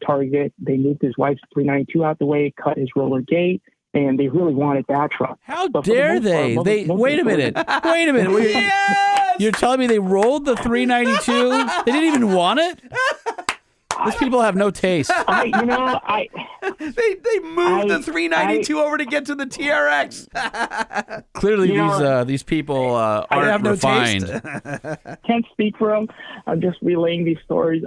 moved his wife's 392 out the way, cut his roller gate, and they really wanted that truck. How dare they? Wait a minute. Yes! You're telling me they rolled the 392? They didn't even want it? These people have no taste. They moved the 392 over to get to the TRX. Clearly, these people aren't refined. Can't speak for them. I'm just relaying these stories.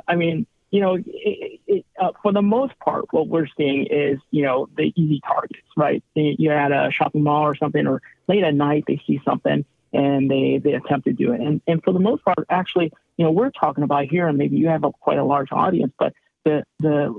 For the most part, what we're seeing is, the easy targets, right? You're at a shopping mall or something, or late at night, they see something and they attempt to do it. And for the most part, actually, we're talking about here, and maybe you have quite a large audience, but the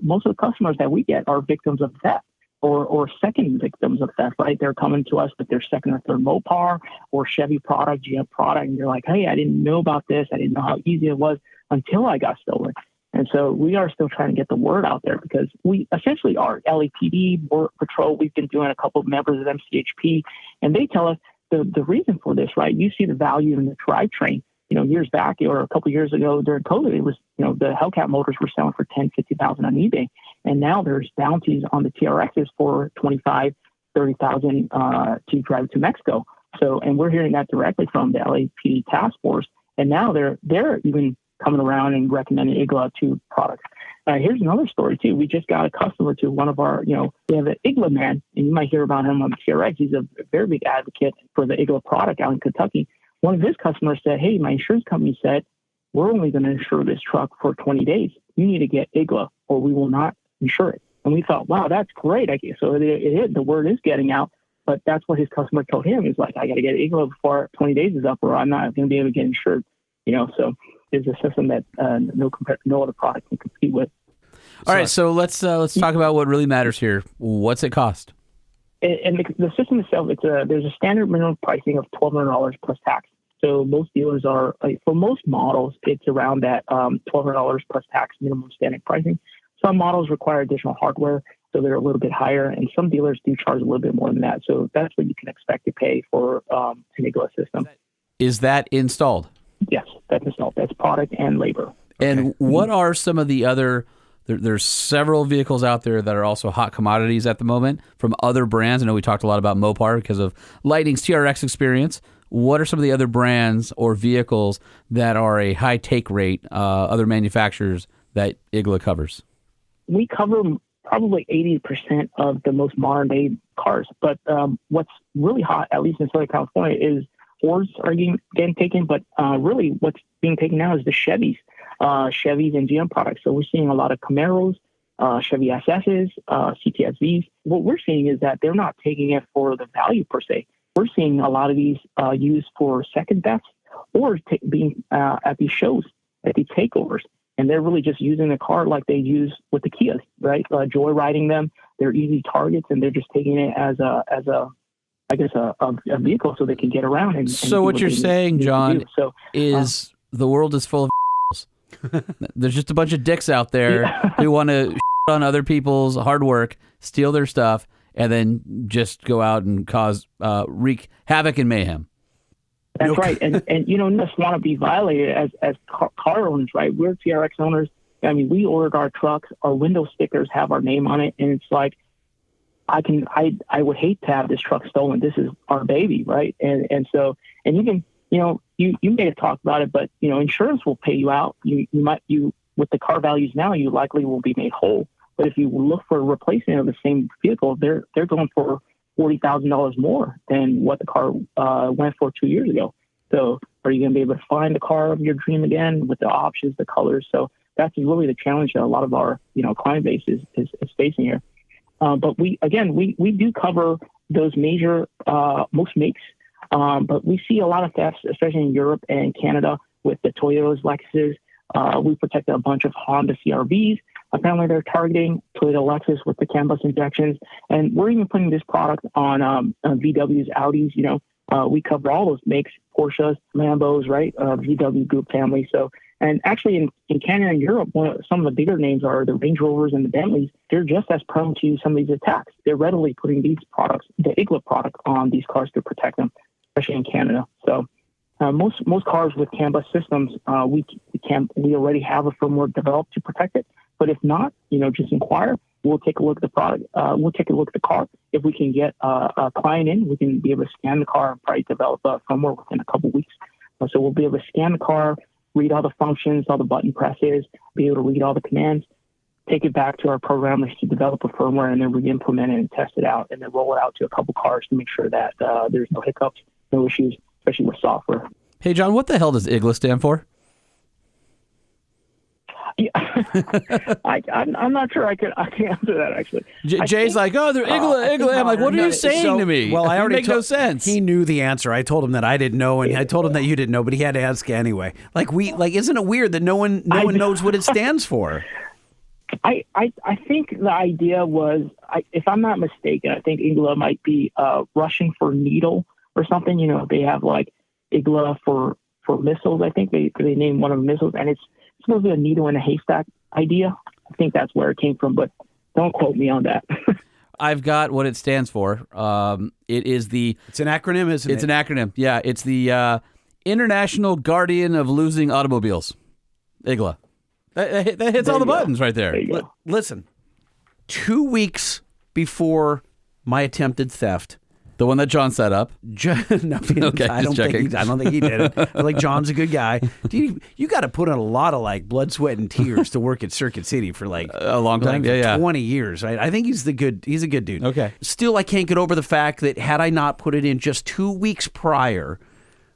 most of the customers that we get are victims of theft or second victims of theft, right? They're coming to us with their second or third Mopar or Chevy product, GM product, and they're like, hey, I didn't know about this. I didn't know how easy it was until I got stolen. And so we are still trying to get the word out there, because we essentially are LAPD, Border Patrol. We've been doing a couple of members of MCHP, and they tell us the reason for this, right? You see the value in the drivetrain. Years back or a couple of years ago during COVID, it was, the Hellcat motors were selling for $10,000, $50,000 on eBay. And now there's bounties on the TRXs for $25,000, $30,000 to drive to Mexico. So, and we're hearing that directly from the LAPD task force. And now they're even coming around and recommending IGLA to products. Here's another story too. We just got a customer to one of our, we have an IGLA man, and you might hear about him on the TRX. He's a very big advocate for the IGLA product out in Kentucky. One of his customers said, hey, my insurance company said, we're only going to insure this truck for 20 days. You need to get IGLA or we will not insure it. And we thought, wow, that's great. So the word is getting out, but that's what his customer told him. He's like, I got to get IGLA before 20 days is up, or I'm not going to be able to get insured. So it's a system that no other product can compete with. All right, so let's talk about what really matters here. What's it cost? And the system itself, there's a standard minimum pricing of $1,200 plus tax. So most dealers are, for most models, it's around that $1,200 plus tax minimum standard pricing. Some models require additional hardware, so they're a little bit higher, and some dealers do charge a little bit more than that. So that's what you can expect to pay for an IGLA system. Is that installed? Yes, that's installed. That's product and labor. And what are some of the other? There's several vehicles out there that are also hot commodities at the moment from other brands. I know we talked a lot about Mopar because of Lightning's TRX experience. What are some of the other brands or vehicles that are a high take rate, other manufacturers that IGLA covers? We cover probably 80% of the most modern day cars. But what's really hot, at least in Southern California, is Fords are getting taken. But really what's being taken now is the Chevys and GM products. So we're seeing a lot of Camaros, Chevy SSs, CTSVs. What we're seeing is that they're not taking it for the value per se. We're seeing a lot of these used for second best or being at these shows, at these takeovers. And they're really just using the car like they use with the Kias, right? Joyriding them. They're easy targets, and they're just taking it as a vehicle so they can get around. And so what you're saying, John, is the world is full of there's just a bunch of dicks out there who want to on other people's hard work, steal their stuff, and then just go out and wreak havoc and mayhem. That's right. And just want to be violated as car owners, right? We're TRX owners. I mean, we ordered our trucks. Our window stickers have our name on it. And it's like, I would hate to have this truck stolen. This is our baby, right? And you can, you may have talked about it, but, insurance will pay you out. You with the car values now, you likely will be made whole. But if you look for a replacement of the same vehicle, they're going for $40,000 more than what the car went for 2 years ago. So are you going to be able to find the car of your dream again with the options, the colors? So that's really the challenge that a lot of our client base is facing here. But we do cover those major most makes. But we see a lot of thefts, especially in Europe and Canada with the Toyotas, Lexuses. We protected a bunch of Honda CRVs. Apparently, they're targeting Toyota Lexus with the CAN bus injections, and we're even putting this product on VWs, Audis. We cover all those makes, Porsches, Lambos, right? VW Group family. So, and actually, in Canada and Europe, some of the bigger names are the Range Rovers and the Bentleys. They're just as prone to some of these attacks. They're readily putting these products, the IGLA product, on these cars to protect them, especially in Canada. So. Most cars with CAN bus systems, we already have a firmware developed to protect it. But if not, just inquire. We'll take a look at the product. We'll take a look at the car. If we can get a client in, we can be able to scan the car and probably develop a firmware within a couple of weeks. So we'll be able to scan the car, read all the functions, all the button presses, be able to read all the commands, take it back to our programmers to develop a firmware, and then re-implement it and test it out, and then roll it out to a couple cars to make sure that there's no hiccups, no issues, especially with software. Hey, John, what the hell does IGLA stand for? Yeah. I'm not sure I can answer that, actually. Jay's like, they're IGLA. I'm like, what are you saying to me? Well, I already make no sense. He knew the answer. I told him that I didn't know, and I told him that you didn't know, but he had to ask anyway. Isn't it weird that no one knows what it stands for? I think the idea was, if I'm not mistaken, I think IGLA might be Russian for needle or something. They have like IGLA for missiles. I think they named one of the missiles, and it's supposed to be a needle in a haystack idea. I think that's where it came from, but don't quote me on that. I've got what it stands for. It's an acronym, isn't it? It's an acronym. Yeah, it's the International Guardian of Losing Automobiles. IGLA. That hits all the buttons right there. Listen, 2 weeks before my attempted theft, the one that John set up. Okay, I don't think he did it. I feel like John's a good guy. Dude, you got to put in a lot of blood, sweat, and tears to work at Circuit City for a long time. 20 years. Right? I think he's a good dude. Okay. Still, I can't get over the fact that had I not put it in just 2 weeks prior,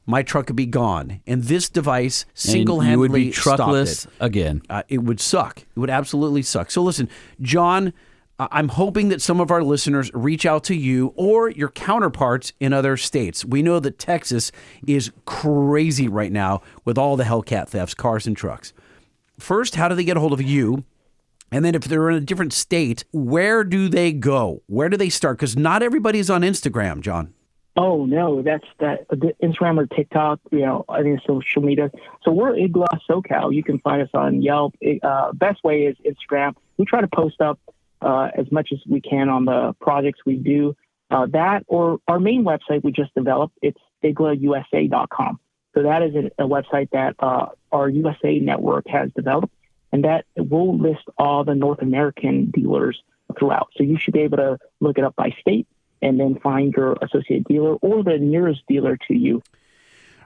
my truck would be gone. And this device single-handedly would be truckless stopped it. Again. It would suck. It would absolutely suck. So listen, John, I'm hoping that some of our listeners reach out to you or your counterparts in other states. We know that Texas is crazy right now with all the Hellcat thefts, cars and trucks. First, how do they get a hold of you? And then if they're in a different state, where do they go? Where do they start? Because not everybody's on Instagram, John. Oh, no, that's that Instagram or TikTok, I think social media. So we're IGLA SoCal. You can find us on Yelp. Best way is Instagram. We try to post up as much as we can on the projects we do. That or our main website we just developed, it's iglausa.com. So that is a website that our USA network has developed, and that will list all the North American dealers throughout. So you should be able to look it up by state and then find your associate dealer or the nearest dealer to you.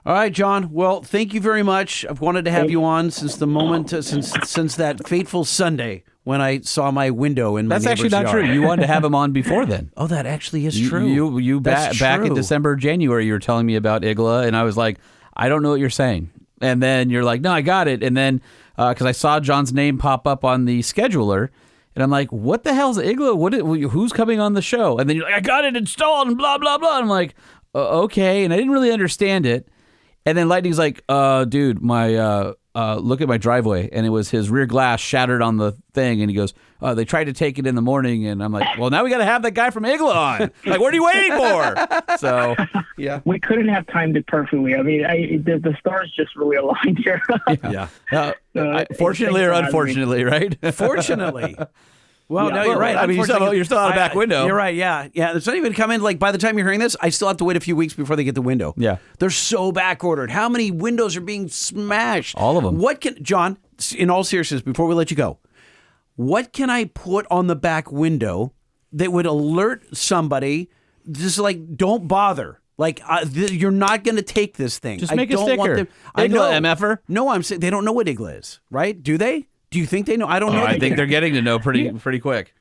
All right, John. Well, thank you very much. I've wanted to have you on since the moment, since that fateful Sunday when I saw my window in my That's neighbor's actually not yard. true. You wanted to have him on before then. Oh, that actually is true. You That's back in true. December, January, you were telling me about IGLA, and I was like, I don't know what you're saying. And then you're like, no, I got it. And then because I saw John's name pop up on the scheduler, and I'm like, what the hell's IGLA? Who's coming on the show? And then you're like, I got it installed and blah, blah, blah. And I'm like, okay. And I didn't really understand it. And then Lightning's like, dude, my look at my driveway. And it was his rear glass shattered on the thing. And he goes, they tried to take it in the morning. And I'm like, well, now we got to have that guy from IGLA on. Like, what are you waiting for? So, yeah. We couldn't have timed it perfectly. I mean, the stars just really aligned here. Yeah. Fortunately or unfortunately, right? Fortunately. Well, Yeah. no, you're right. I mean, you're still out a back window. You're right. Yeah. Yeah. It's not even coming. Like, by the time you're hearing this, I still have to wait a few weeks before they get the window. Yeah. They're so back ordered. How many windows are being smashed? All of them. John, in all seriousness, before we let you go, what can I put on the back window that would alert somebody, just like, don't bother? Like, you're not going to take this thing. Just make a sticker. I know. IGLA, MFer. No, I'm saying they don't know what IGLA is, right? Do they? Do you think they know? I don't know. I think they're getting to know pretty quick.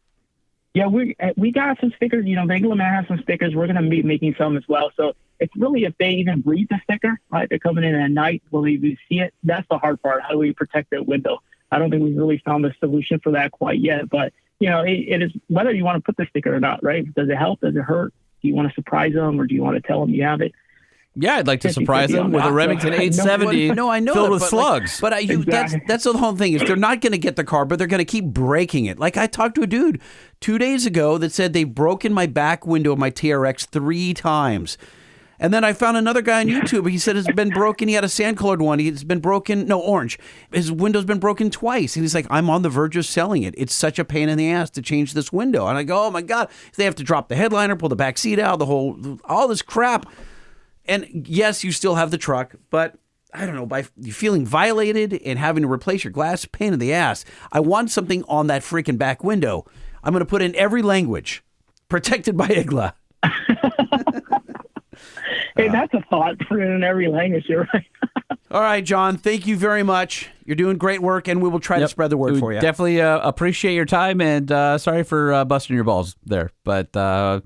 Yeah, we got some stickers. The IGLA man has some stickers. We're going to be making some as well. So it's really if they even read the sticker, right? They're coming in at night. Will they see it? That's the hard part. How do we protect that window? I don't think we've really found a solution for that quite yet. But, it is whether you want to put the sticker or not, right? Does it help? Does it hurt? Do you want to surprise them or do you want to tell them you have it? Yeah, I'd like to surprise them with a Remington 870 No, I know filled that, with but slugs. That's the whole thing is they're not going to get the car, but they're going to keep breaking it. Like I talked to a dude 2 days ago that said they've broken my back window of my TRX 3 times. And then I found another guy on YouTube. He said it's been broken. He had a sand-colored one. It's been broken. No, orange. His window's been broken twice. And he's like, I'm on the verge of selling it. It's such a pain in the ass to change this window. And I go, oh, my God. They have to drop the headliner, pull the back seat out, all this crap. And yes, you still have the truck, but I don't know, by you feeling violated and having to replace your glass, pain in the ass. I want something on that freaking back window. I'm going to put in every language, protected by IGLA. Hey, that's a thought. Put it in every language. You're right. All right, John, thank you very much. You're doing great work, and we will try to spread the word We for you. Definitely appreciate your time, and sorry for busting your balls there, but I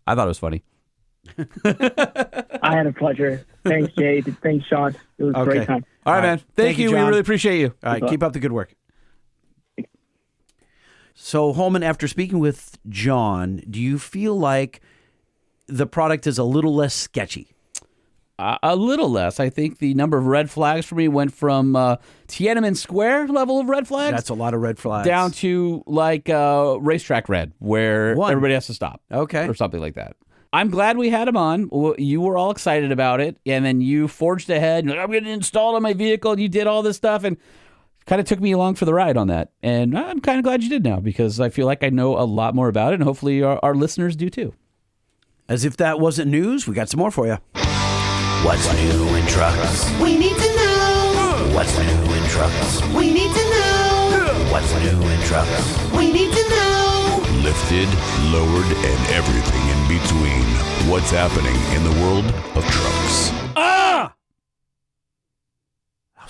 thought it was funny. I had a pleasure. Thanks, Jay. Thanks, Sean. It was a great time. All right, man. Thank you. We John. really appreciate you. All right, keep up the good work. So, Holman, after speaking with John, do you feel like the product is a little less sketchy? A little less. I think the number of red flags for me went from Tiananmen Square level of red flags. That's a lot of red flags. Down to like racetrack red, where everybody has to stop. Okay. Or something like that. I'm glad we had him on. You were all excited about it, and then you forged ahead. I'm going to install it on my vehicle, and you did all this stuff, and kind of took me along for the ride on that. And I'm kind of glad you did now, because I feel like I know a lot more about it, and hopefully our listeners do too. As if that wasn't news, we got some more for you. What's new in trucks? We need to know. What's new in trucks? We need to know. What's new in trucks? We need to know. Lifted, lowered, and everything in between. What's happening in the world of trucks?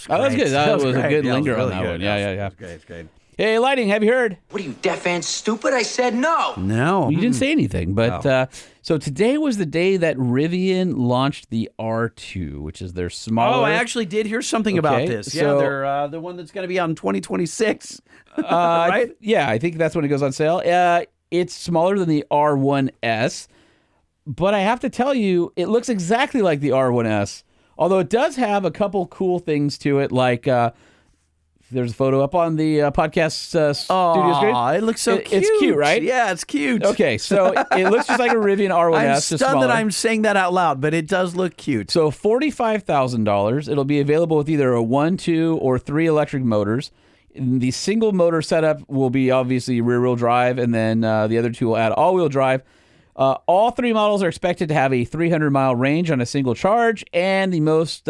That was good. That was a great. good Yeah, it was linger on really that good. one. Yeah. It's great. Hey, Lighting, have you heard? What are you, deaf and stupid? I said no. No. You didn't say anything, but so today was the day that Rivian launched the R2, which is their smaller. Oh, I actually did hear something about this. Yeah, so- they're the one that's going to be out in 2026. Right? Yeah, I think that's when it goes on sale. It's smaller than the R1S, but I have to tell you, it looks exactly like the R1S, although it does have a couple cool things to it, like There's a photo up on the podcast studio screen. Aw, it looks so cute. It's cute, right? Yeah, it's cute. Okay, so it looks just like a Rivian R1S. I'm just stunned smaller. that I'm saying that out loud, but it does look cute. So $45,000. It'll be available with either a 1, 2, or 3 electric motors. The single motor setup will be obviously rear-wheel drive, and then the other two will add all-wheel drive. All 3 models are expected to have a 300-mile range on a single charge, and the most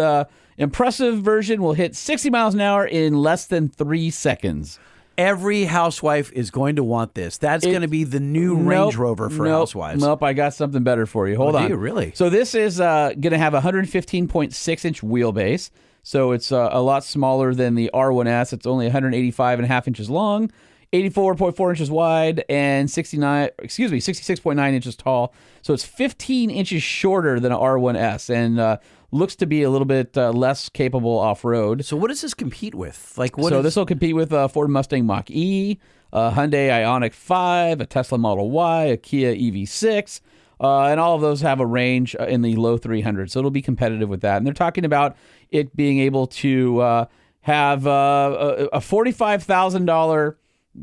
impressive version will hit 60 miles an hour in less than 3 seconds. Every housewife is going to want this. That's going to be the new Range Rover for housewives. Nope, I got something better for you. Hold on. Do you really? So this is going to have a 115.6-inch wheelbase. So it's a lot smaller than the R1S. It's only 185.5 inches long, 84.4 inches wide, and 66.9 inches tall. So it's 15 inches shorter than an R1S, and looks to be a little bit less capable off-road. So what does this compete with? This will compete with a Ford Mustang Mach-E, a Hyundai Ioniq 5, a Tesla Model Y, a Kia EV6, and all of those have a range in the low 300s. So it'll be competitive with that. And they're talking about it being able to have a $45,000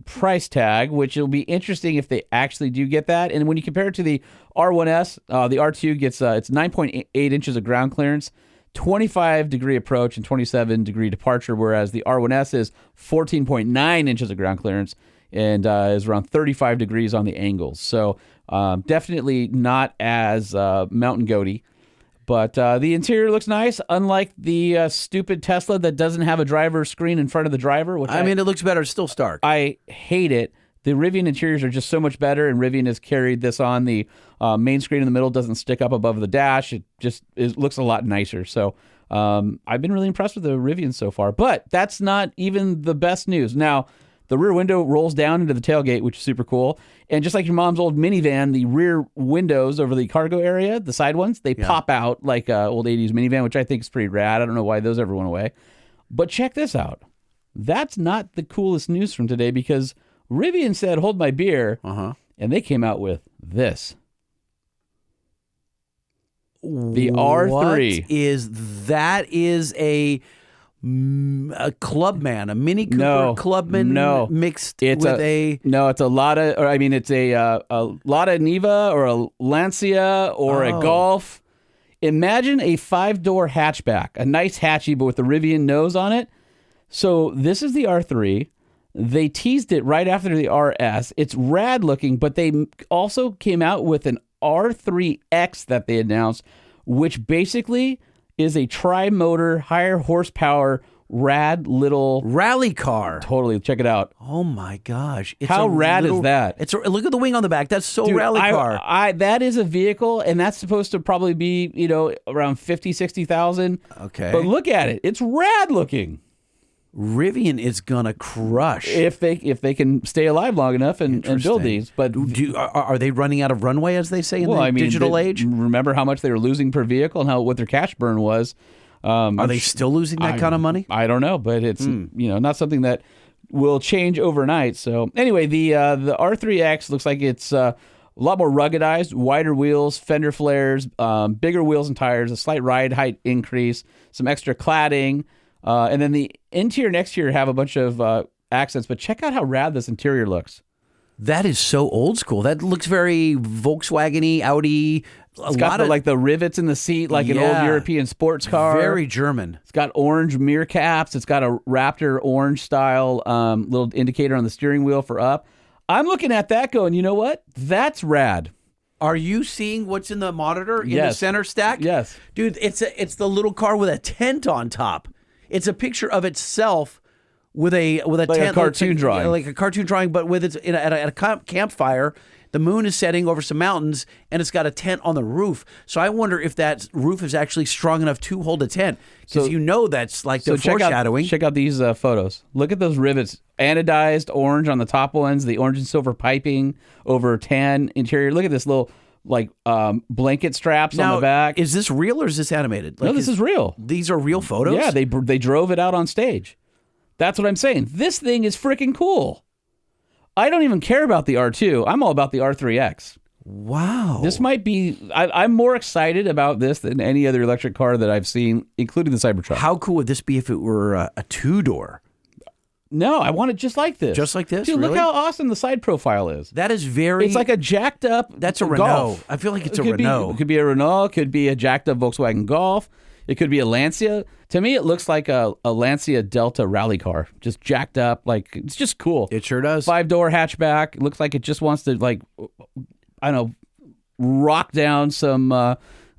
price tag, which will be interesting if they actually do get that. And when you compare it to the R1S, the R2 gets it's 9.8 inches of ground clearance, 25-degree approach, and 27-degree departure, whereas the R1S is 14.9 inches of ground clearance and is around 35 degrees on the angles. So definitely not as mountain goaty. But the interior looks nice, unlike the stupid Tesla that doesn't have a driver screen in front of the driver. Which I mean, it looks better. It's still stark. I hate it. The Rivian interiors are just so much better, and Rivian has carried this on. The main screen in the middle doesn't stick up above the dash. It looks a lot nicer. So I've been really impressed with the Rivian so far. But that's not even the best news. Now, the rear window rolls down into the tailgate, which is super cool. And just like your mom's old minivan, the rear windows over the cargo area, the side ones, they pop out like an old 80s minivan, which I think is pretty rad. I don't know why those ever went away. But check this out. That's not the coolest news from today, because Rivian said, hold my beer, and they came out with this. The R3. That is a Clubman, a Mini Cooper Clubman mixed with a... No, it's a Lada, or I mean, it's a Lada Niva or a Lancia or a Golf. Imagine a 5-door hatchback, a nice hatchy, but with the Rivian nose on it. So this is the R3. They teased it right after the RS. It's rad looking, but they also came out with an R3X that they announced, which basically is a tri-motor, higher horsepower, rad little rally car. Totally. Check it out. Oh my gosh. How rad is that? Look at the wing on the back. That's so rally car. That is a vehicle, and that's supposed to probably be, around 50, 60,000. Okay. But look at it. It's rad looking. Rivian is gonna crush if they can stay alive long enough and build these. But are they running out of runway, as they say in the digital age? Remember how much they were losing per vehicle and what their cash burn was. Are they still losing that kind of money? I don't know, but it's not something that will change overnight. So anyway, the R3X looks like it's a lot more ruggedized, wider wheels, fender flares, bigger wheels and tires, a slight ride height increase, some extra cladding. And then the interior and exterior have a bunch of accents, but check out how rad this interior looks. That is so old school. That looks very Volkswagen-y, Audi. It's got the rivets in the seat like an old European sports car. Very German. It's got orange mirror caps. It's got a Raptor orange style little indicator on the steering wheel for up. I'm looking at that going, you know what? That's rad. Are you seeing what's in the monitor in Yes. the center stack? Yes. Dude, it's the little car with a tent on top. It's a picture of itself with a tent, a cartoon drawing, like a cartoon drawing, but with at a campfire. The moon is setting over some mountains, and it's got a tent on the roof. So I wonder if that roof is actually strong enough to hold a tent, because that's like the foreshadowing. Check out these photos. Look at those rivets, anodized orange on the top ones, the orange and silver piping over tan interior. Look at this little blanket straps on the back. Is this real or is this animated? No, this is real. These are real photos? Yeah, they drove it out on stage. That's what I'm saying. This thing is freaking cool. I don't even care about the R2. I'm all about the R3X. Wow. This might be... I'm more excited about this than any other electric car that I've seen, including the Cybertruck. How cool would this be if it were a two-door? No, I want it just like this. Just like this? Dude, look Really? how awesome the side profile is. That is very... It's like a jacked up That's a Golf. Renault. I feel like it's a It could be- Renault. It could be a Renault. It could be a jacked up Volkswagen Golf. It could be a Lancia. To me, it looks like a Lancia Delta rally car. Just jacked up. Like, it's just cool. It sure does. 5-door hatchback. It looks like it just wants to, like, I don't know, rock down some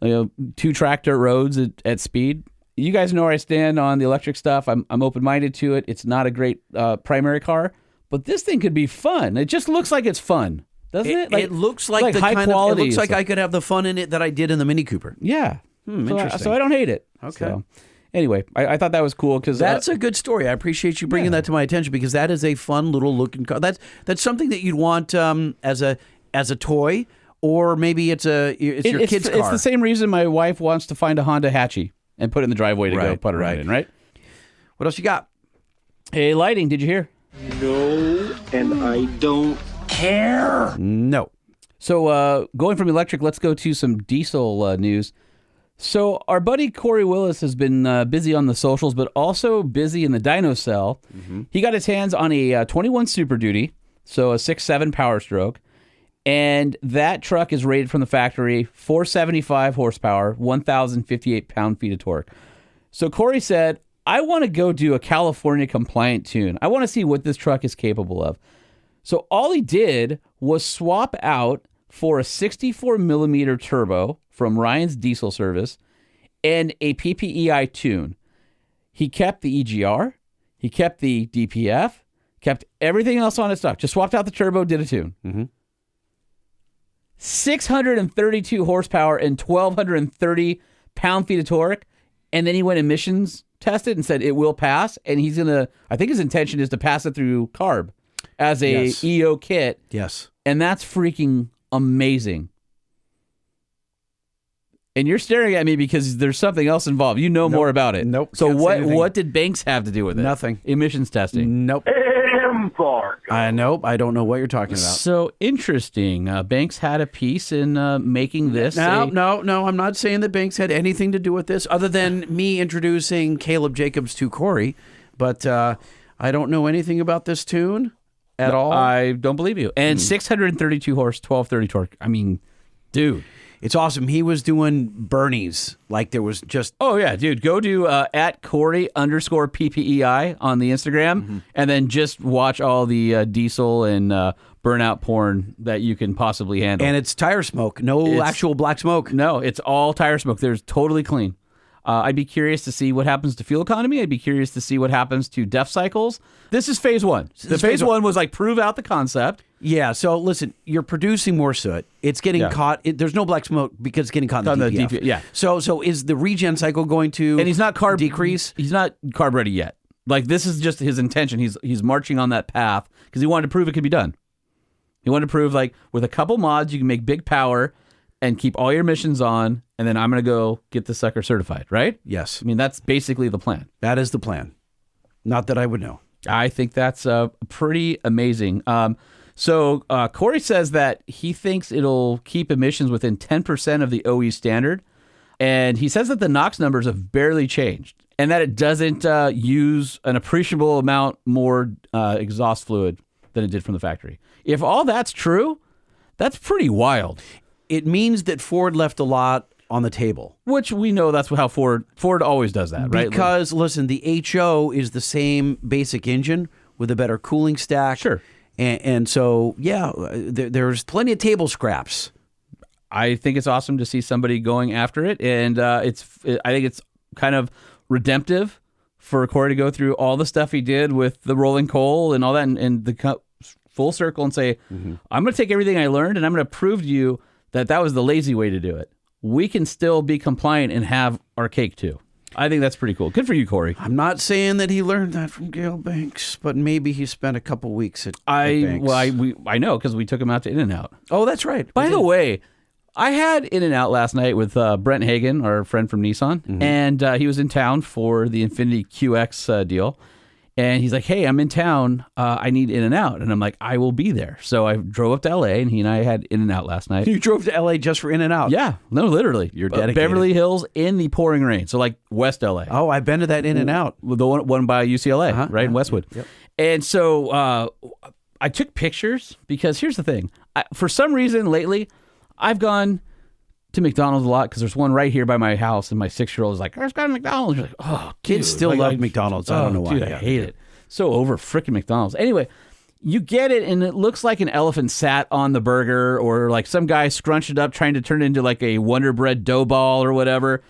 2-track dirt roads at speed. You guys know where I stand on the electric stuff. I'm open-minded to it. It's not a great primary car, but this thing could be fun. It just looks like it's fun, doesn't it? It looks like the high kind quality. of... It looks like I could have the fun in it that I did in the Mini Cooper. Yeah. Interesting. So I don't hate it. Okay. So, anyway, I thought that was cool because That's a good story. I appreciate you bringing that to my attention because that is a fun little looking car. That's something that you'd want as a toy, or maybe it's your kid's car. It's the same reason my wife wants to find a Honda Hatchie and put it in the driveway to go put her in, right? What else you got? Hey, lighting, did you hear? No, and I don't care. No. So going from electric, let's go to some diesel news. So our buddy Corey Willis has been busy on the socials, but also busy in the dyno cell. Mm-hmm. He got his hands on a 21 Super Duty, so a 6.7 Power Stroke. And that truck is rated from the factory 475 horsepower, 1,058 pound-feet of torque. So Corey said, I want to go do a California compliant tune. I want to see what this truck is capable of. So all he did was swap out for a 64 millimeter turbo from Ryan's Diesel Service and a PPEI tune. He kept the EGR, he kept the DPF, kept everything else on his stock. Just swapped out the turbo, did a tune. Mm-hmm. 632 horsepower and 1,230 pound-feet of torque. And then he went emissions tested and said it will pass. And he's going to, I think his intention is to pass it through CARB as a EO kit. Yes. And that's freaking amazing. And you're staring at me because there's something else involved. You know more about it. Nope. So Can't say anything. what did Banks have to do with it? Nothing. Emissions testing. Nope. I don't know what you're talking about. So interesting. Banks had a piece in making this. No. I'm not saying that Banks had anything to do with this other than me introducing Caleb Jacobs to Corey. But I don't know anything about this tune at all. I don't believe you. And 632 horse, 1,230 torque. I mean, dude. It's awesome. He was doing Bernie's. Like there was just... Oh, yeah, dude. Go to at Corey_PPEI on the Instagram and then just watch all the diesel and burnout porn that you can possibly handle. And it's tire smoke. No actual black smoke. No, it's all tire smoke. There's totally clean. I'd be curious to see what happens to fuel economy. I'd be curious to see what happens to DEF cycles. This is phase one. The phase one was like prove out the concept. Yeah, so listen, you're producing more soot. It's getting caught. There's no black smoke because it's getting caught in the DPF. Yeah. So is the regen cycle going to and he's not carb decrease? He's not carb ready yet. Like this is just his intention. He's marching on that path because he wanted to prove it could be done. He wanted to prove like with a couple mods you can make big power and keep all your emissions on, and then I'm going to go get the sucker certified, right? Yes. I mean, that's basically the plan. That is the plan. Not that I would know. I think that's pretty amazing. So Corey says that he thinks it'll keep emissions within 10% of the OE standard, and he says that the NOx numbers have barely changed, and that it doesn't use an appreciable amount more exhaust fluid than it did from the factory. If all that's true, that's pretty wild. It means that Ford left a lot on the table. Which we know that's how Ford always does that, right? Because, listen, the HO is the same basic engine with a better cooling stack. Sure. And so, yeah, there's plenty of table scraps. I think it's awesome to see somebody going after it. And I think it's kind of redemptive for Corey to go through all the stuff he did with the rolling coal and all that and the full circle and say, I'm going to take everything I learned and I'm going to prove to you that was the lazy way to do it. We can still be compliant and have our cake too. I think that's pretty cool. Good for you, Corey. I'm not saying that he learned that from Gail Banks, but maybe he spent a couple weeks at Banks. I know because we took him out to In-N-Out. Oh, that's right. By the way, I had In-N-Out last night with Brent Hagen, our friend from Nissan, and he was in town for the Infiniti QX deal. And he's like, hey, I'm in town. I need In-N-Out. And I'm like, I will be there. So I drove up to L.A., and he and I had In-N-Out last night. You drove to L.A. just for In-N-Out? Yeah. No, literally. You're dedicated. Beverly Hills in the pouring rain. So like West L.A. Oh, I've been to that In-N-Out. The one by UCLA, right in Westwood. Yep. And so I took pictures because here's the thing. For some reason lately, I've gone to McDonald's a lot because there's one right here by my house, and my 6-year-old is like, "There's got a McDonald's." You're like, "Oh, Kids dude, still love McDonald's. I don't know why. Dude, I hate it. So over freaking McDonald's. Anyway, you get it, and it looks like an elephant sat on the burger, or like some guy scrunched it up trying to turn it into like a Wonder Bread dough ball or whatever.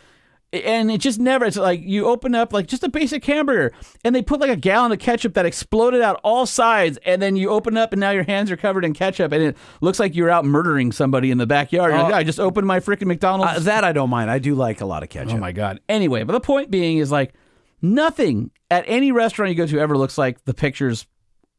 And it just never, it's like you open up like just a basic hamburger, and they put like a gallon of ketchup that exploded out all sides, and then you open up and now your hands are covered in ketchup, and it looks like you're out murdering somebody in the backyard. You're like, I just opened my freaking McDonald's. That I don't mind. I do like a lot of ketchup. Oh my God. Anyway, but the point being is like nothing at any restaurant you go to ever looks like the pictures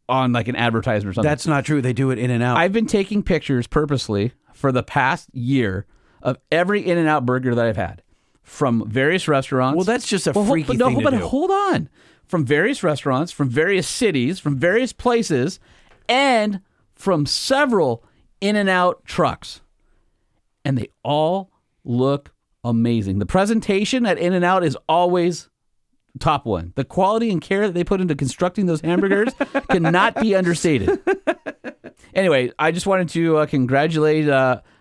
on like an advertisement or something. That's not true. They do it in and out. I've been taking pictures purposely for the past year of every In-N-Out burger that I've had. From various restaurants. Well, that's just a freaky thing to do. Hold on. From various restaurants, from various cities, from various places, and from several In-N-Out trucks. And they all look amazing. The presentation at In-N-Out is always top one. The quality and care that they put into constructing those hamburgers cannot be understated. Anyway, I just wanted to congratulate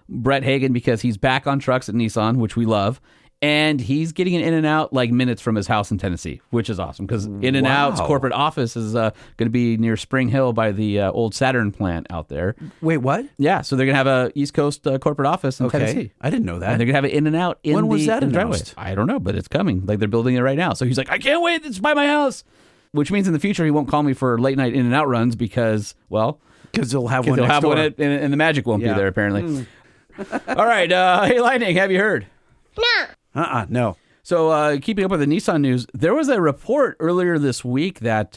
Brett Hagen because he's back on trucks at Nissan, which we love. And he's getting an In-N-Out like minutes from his house in Tennessee, which is awesome because In-N-Out's corporate office is going to be near Spring Hill by the old Saturn plant out there. Wait, what? Yeah, so they're going to have a East Coast corporate office in Tennessee. I didn't know that. And they're going to have an In-N-Out in When was that in the driveway. announced? I don't know, but it's coming. Like they're building it right now. So he's like, I can't wait. It's by my house. Which means in the future he won't call me for late night In-N-Out runs because, well, because they'll have one they'll next have door. one and the magic won't be there apparently. All right, hey Lightning, have you heard? No. So keeping up with the Nissan news, there was a report earlier this week that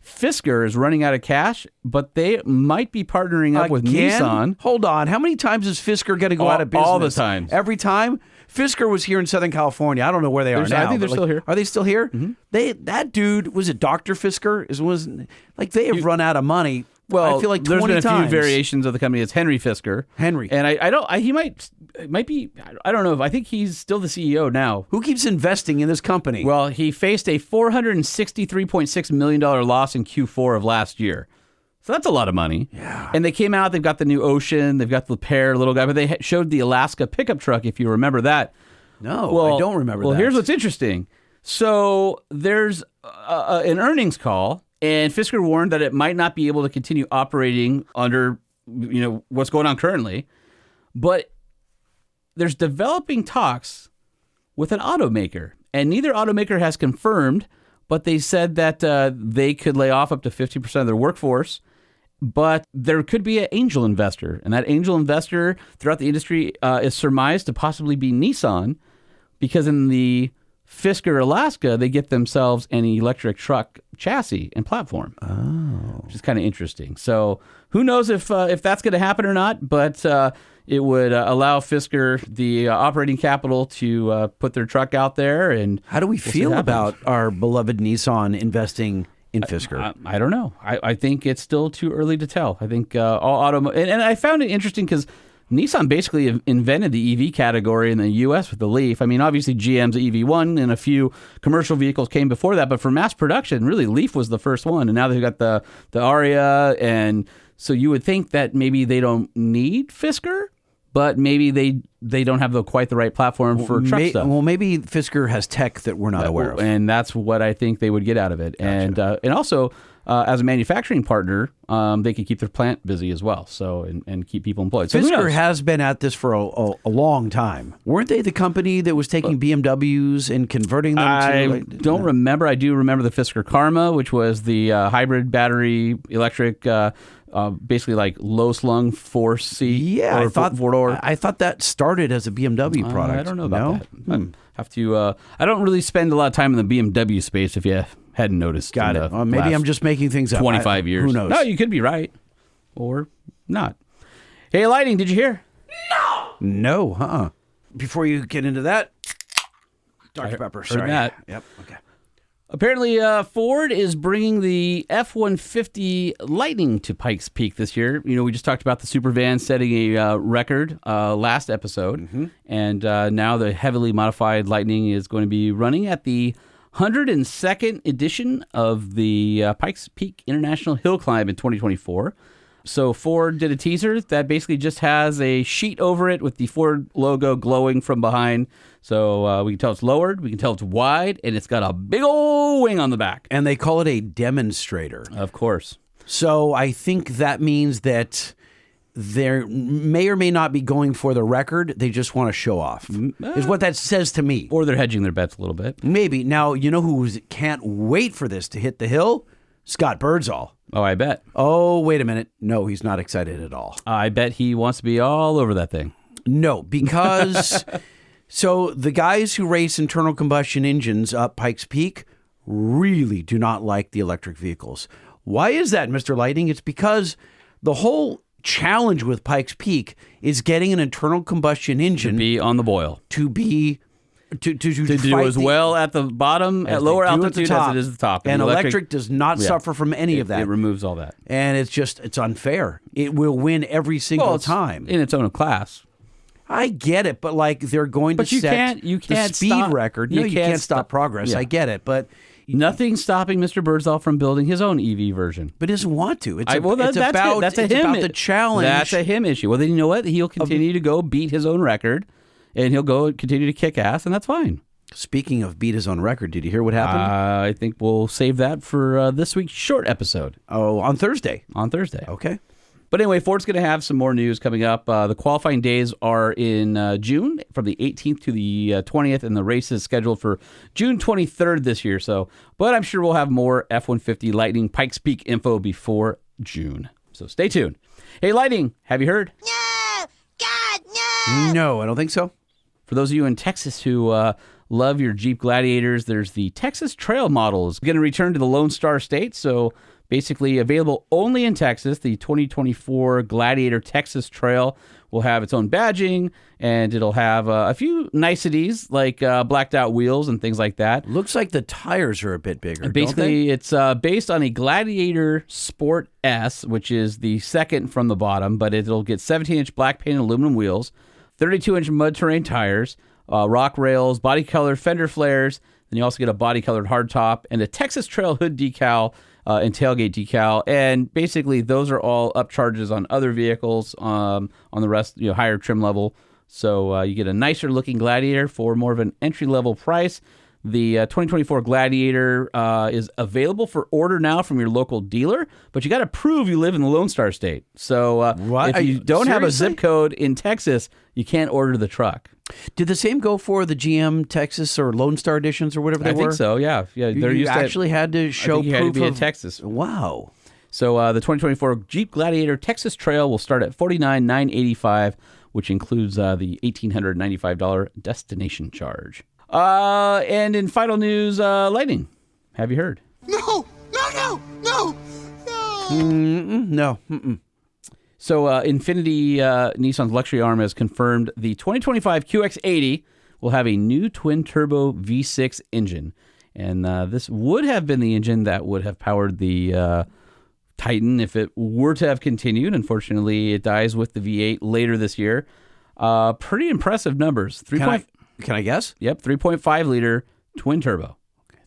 Fisker is running out of cash, but they might be partnering up with Nissan. Hold on. How many times is Fisker going to go out of business? All the time. Every time? Fisker was here in Southern California. I don't know where they are now. I think they're still here. Are they still here? Mm-hmm. That dude, was it Dr. Fisker? They have run out of money. Well, I feel like 20 there's been a times. few variations of the company. It's Henry Fisker. Henry. And he might be, I don't know. I think he's still the CEO now. Who keeps investing in this company? Well, he faced a $463.6 million loss in Q4 of last year. So that's a lot of money. Yeah. And they came out, they've got the new Ocean, they've got the Pear little guy, but they showed the Alaska pickup truck, if you remember that. No, I don't remember that. Well, here's what's interesting. So there's an earnings call, and Fisker warned that it might not be able to continue operating under, what's going on currently. But there's developing talks with an automaker, and neither automaker has confirmed, but they said that they could lay off up to 50% of their workforce. But there could be an angel investor, and that angel investor throughout the industry is surmised to possibly be Nissan, because in the Fisker Alaska, they get themselves an electric truck chassis and platform, which is kind of interesting. So who knows if that's going to happen or not, but it would allow Fisker the operating capital to put their truck out there. And how do we feel about our beloved Nissan investing in Fisker? I don't know. I think it's still too early to tell. I think all and I found it interesting because Nissan basically invented the EV category in the U.S. with the Leaf. I mean, obviously GM's EV1 and a few commercial vehicles came before that, but for mass production, really Leaf was the first one. And now they've got the Aria, and so you would think that maybe they don't need Fisker, but maybe they don't have quite the right platform for truck stuff. Well, maybe Fisker has tech that we're not aware of. And that's what I think they would get out of it. Gotcha. And also, as a manufacturing partner, they could keep their plant busy as well, and keep people employed. So Fisker has been at this for a long time. Weren't they the company that was taking BMWs and converting them to... I don't remember. I do remember the Fisker Karma, which was the hybrid battery electric... basically like low slung 4-seat. Yeah, or four-door. I thought that started as a BMW product. I don't know about that. I have to. I don't really spend a lot of time in the BMW space. If you hadn't noticed, got it. Maybe I'm just making things up. 25 years. Who knows? No, you could be right or not. Hey, Lighting, did you hear? No. Before you get into that, Dr. Pepper. Sorry. Heard that. Yep. Okay. Apparently, Ford is bringing the F-150 Lightning to Pikes Peak this year. We just talked about the super van setting a record last episode, and now the heavily modified Lightning is going to be running at the 102nd edition of the Pikes Peak International Hill Climb in 2024. So Ford did a teaser that basically just has a sheet over it with the Ford logo glowing from behind. So we can tell it's lowered, we can tell it's wide, and it's got a big old wing on the back. And they call it a demonstrator. Of course. So I think that means that they may or may not be going for the record. They just want to show off, is what that says to me. Or they're hedging their bets a little bit. Maybe. Now, you know who can't wait for this to hit the hill? Scott Birdsall. Oh, I bet. Oh, wait a minute. No, he's not excited at all. I bet he wants to be all over that thing. No, because so the guys who race internal combustion engines up Pikes Peak really do not like the electric vehicles. Why is that, Mr. Lightning? It's because the whole challenge with Pikes Peak is getting an internal combustion engine to be on the boil, to be to do as well at the bottom at lower altitude as it is at the top. And electric does not suffer from any of that. It removes all that. And it's unfair. It will win every single time in its own class. I get it, but like they're going to set the speed record. No, you can't stop progress. Yeah. I get it, but nothing stopping Mr. Birdsall from building his own EV version. But he doesn't want to. That's about the challenge. That's a him issue. Well, then you know what? He'll continue to go beat his own record, and he'll go continue to kick ass, and that's fine. Speaking of beat his own record, did you hear what happened? I think we'll save that for this week's short episode. Oh, on Thursday. On Thursday. Okay. But anyway, Ford's going to have some more news coming up. The qualifying days are in June, from the 18th to the 20th, and the race is scheduled for June 23rd this year. But I'm sure we'll have more F-150 Lightning Pikes Peak info before June. So stay tuned. Hey, Lightning, have you heard? No! God, no! No, I don't think so. For those of you in Texas who love your Jeep Gladiators, there's the Texas Trail model. It's going to return to the Lone Star State, so basically available only in Texas. The 2024 Gladiator Texas Trail will have its own badging, and it'll have a few niceties like blacked out wheels and things like that. Looks like the tires are a bit bigger. Basically, it's based on a Gladiator Sport S, which is the second from the bottom, but it'll get 17-inch black painted aluminum wheels, 32-inch mud terrain tires, rock rails, body colored fender flares. Then you also get a body colored hardtop and a Texas Trail hood decal and tailgate decal. And basically, those are all upcharges on other vehicles on the rest, higher trim level. So you get a nicer looking Gladiator for more of an entry level price. The 2024 Gladiator is available for order now from your local dealer, but you got to prove you live in the Lone Star State. So if you don't have a zip code in Texas, you can't order the truck. Did the same go for the GM Texas or Lone Star editions or whatever they were? I think so, yeah. You actually had to show proof you had to be in Texas. Wow. So the 2024 Jeep Gladiator Texas Trail will start at $49,985, which includes the $1,895 destination charge. And in final news, Lightning, have you heard? No! No. So Infiniti, Nissan's luxury arm, has confirmed the 2025 QX80 will have a new twin-turbo V6 engine. And this would have been the engine that would have powered the Titan if it were to have continued. Unfortunately, it dies with the V8 later this year. Pretty impressive numbers. Can I guess? Yep, 3.5 liter twin turbo. Okay,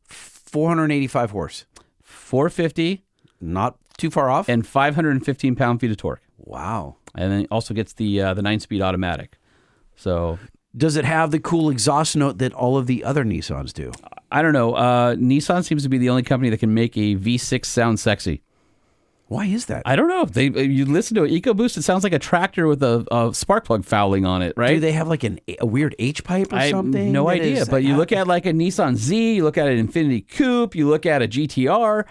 485 horse. 450. Not too far off. And 515 pound-feet of torque. Wow. And then it also gets the 9-speed automatic. So does it have the cool exhaust note that all of the other Nissans do? I don't know. Nissan seems to be the only company that can make a V6 sound sexy. Why is that? I don't know. You listen to an EcoBoost, it sounds like a tractor with a spark plug fouling on it, right? Do they have like a weird H-pipe or something? I have no idea. But you look at like a Nissan Z, you look at an Infiniti Coupe, you look at a GTR,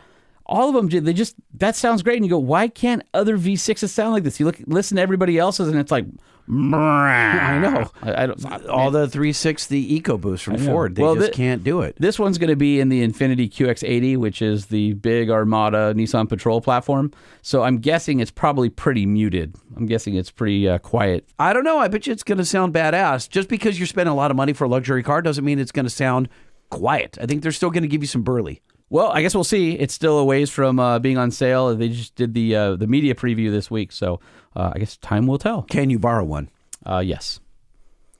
all of them, that sounds great. And you go, why can't other V6s sound like this? You listen to everybody else's and it's like, I know. All the 360 EcoBoost from Ford, they can't do it. This one's going to be in the Infiniti QX80, which is the big Armada Nissan Patrol platform. So I'm guessing it's probably pretty muted. I'm guessing it's pretty quiet. I don't know. I bet you it's going to sound badass. Just because you're spending a lot of money for a luxury car doesn't mean it's going to sound quiet. I think they're still going to give you some burly. Well, I guess we'll see. It's still a ways from being on sale. They just did the media preview this week, so I guess time will tell. Can you borrow one? Yes.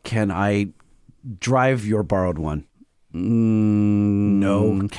Can I drive your borrowed one? No.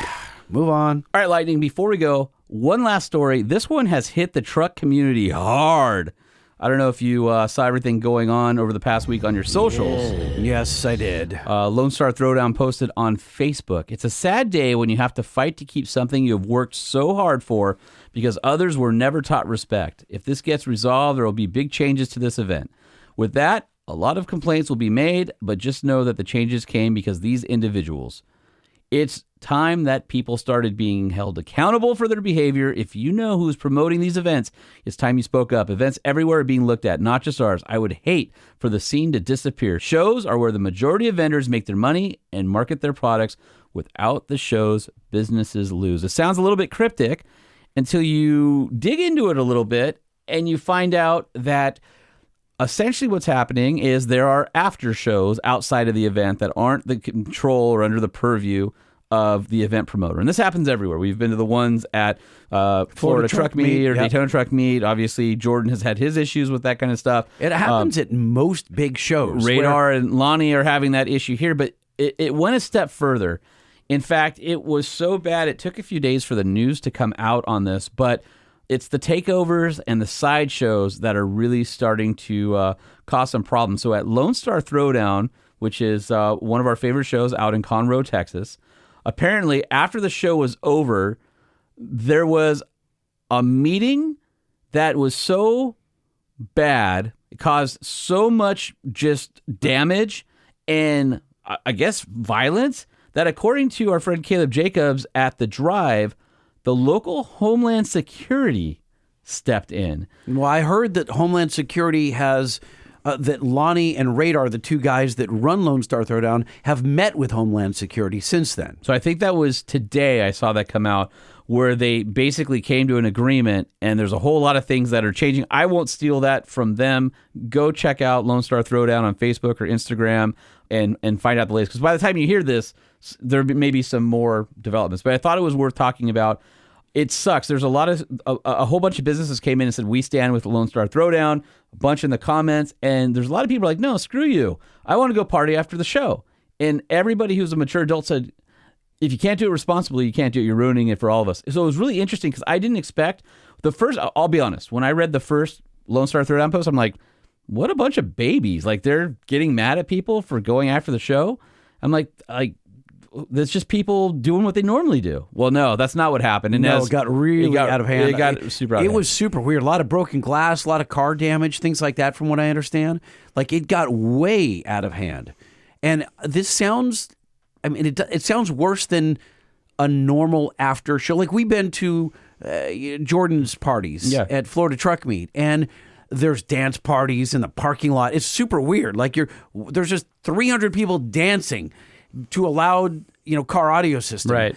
Move on. All right, Lightning, before we go, one last story. This one has hit the truck community hard. I don't know if you saw everything going on over the past week on your socials. Yes, I did. Lone Star Throwdown posted on Facebook. It's a sad day when you have to fight to keep something you have worked so hard for because others were never taught respect. If this gets resolved, there will be big changes to this event. With that, a lot of complaints will be made, but just know that the changes came because these individuals. It's time that people started being held accountable for their behavior. If you know who's promoting these events, it's time you spoke up. Events everywhere are being looked at, not just ours. I would hate for the scene to disappear. Shows are where the majority of vendors make their money and market their products. Without the shows, businesses lose. It sounds a little bit cryptic until you dig into it a little bit and you find out that essentially what's happening is there are after shows outside of the event that aren't the control or under the purview of the event promoter. And this happens everywhere. We've been to the ones at Florida Truck Meet or Daytona Truck Meet. Obviously, Jordan has had his issues with that kind of stuff. It happens at most big shows. Radar and Lonnie are having that issue here, but it went a step further. In fact, it was so bad, it took a few days for the news to come out on this, but it's the takeovers and the sideshows that are really starting to cause some problems. So at Lone Star Throwdown, which is one of our favorite shows out in Conroe, Texas, apparently after the show was over, there was a meeting that was so bad, it caused so much just damage and I guess violence that according to our friend Caleb Jacobs at The Drive, the local Homeland Security stepped in. Well, I heard that Homeland Security has, that Lonnie and Radar, the two guys that run Lone Star Throwdown, have met with Homeland Security since then. So I think that was today I saw that come out where they basically came to an agreement and there's a whole lot of things that are changing. I won't steal that from them. Go check out Lone Star Throwdown on Facebook or Instagram and find out the latest. Because by the time you hear this, there may be some more developments. But I thought it was worth talking about. It sucks. There's a whole bunch of businesses came in and said, we stand with the Lone Star Throwdown, a bunch in the comments. And there's a lot of people like, no, screw you. I want to go party after the show. And everybody who's a mature adult said, if you can't do it responsibly, you can't do it. You're ruining it for all of us. So it was really interesting because I didn't expect I'll be honest, when I read the first Lone Star Throwdown post, I'm like, what a bunch of babies. Like they're getting mad at people for going after the show. I'm like, that's just people doing what they normally do. Well, no, that's not what happened. And it got really out of hand. It got super out of hand. It was super weird. A lot of broken glass, a lot of car damage, things like that from what I understand. Like it got way out of hand. And this sounds, it sounds worse than a normal after show. Like we've been to Jordan's parties at Florida Truck Meet and there's dance parties in the parking lot. It's super weird. Like there's just 300 people dancing to a loud, car audio system, right?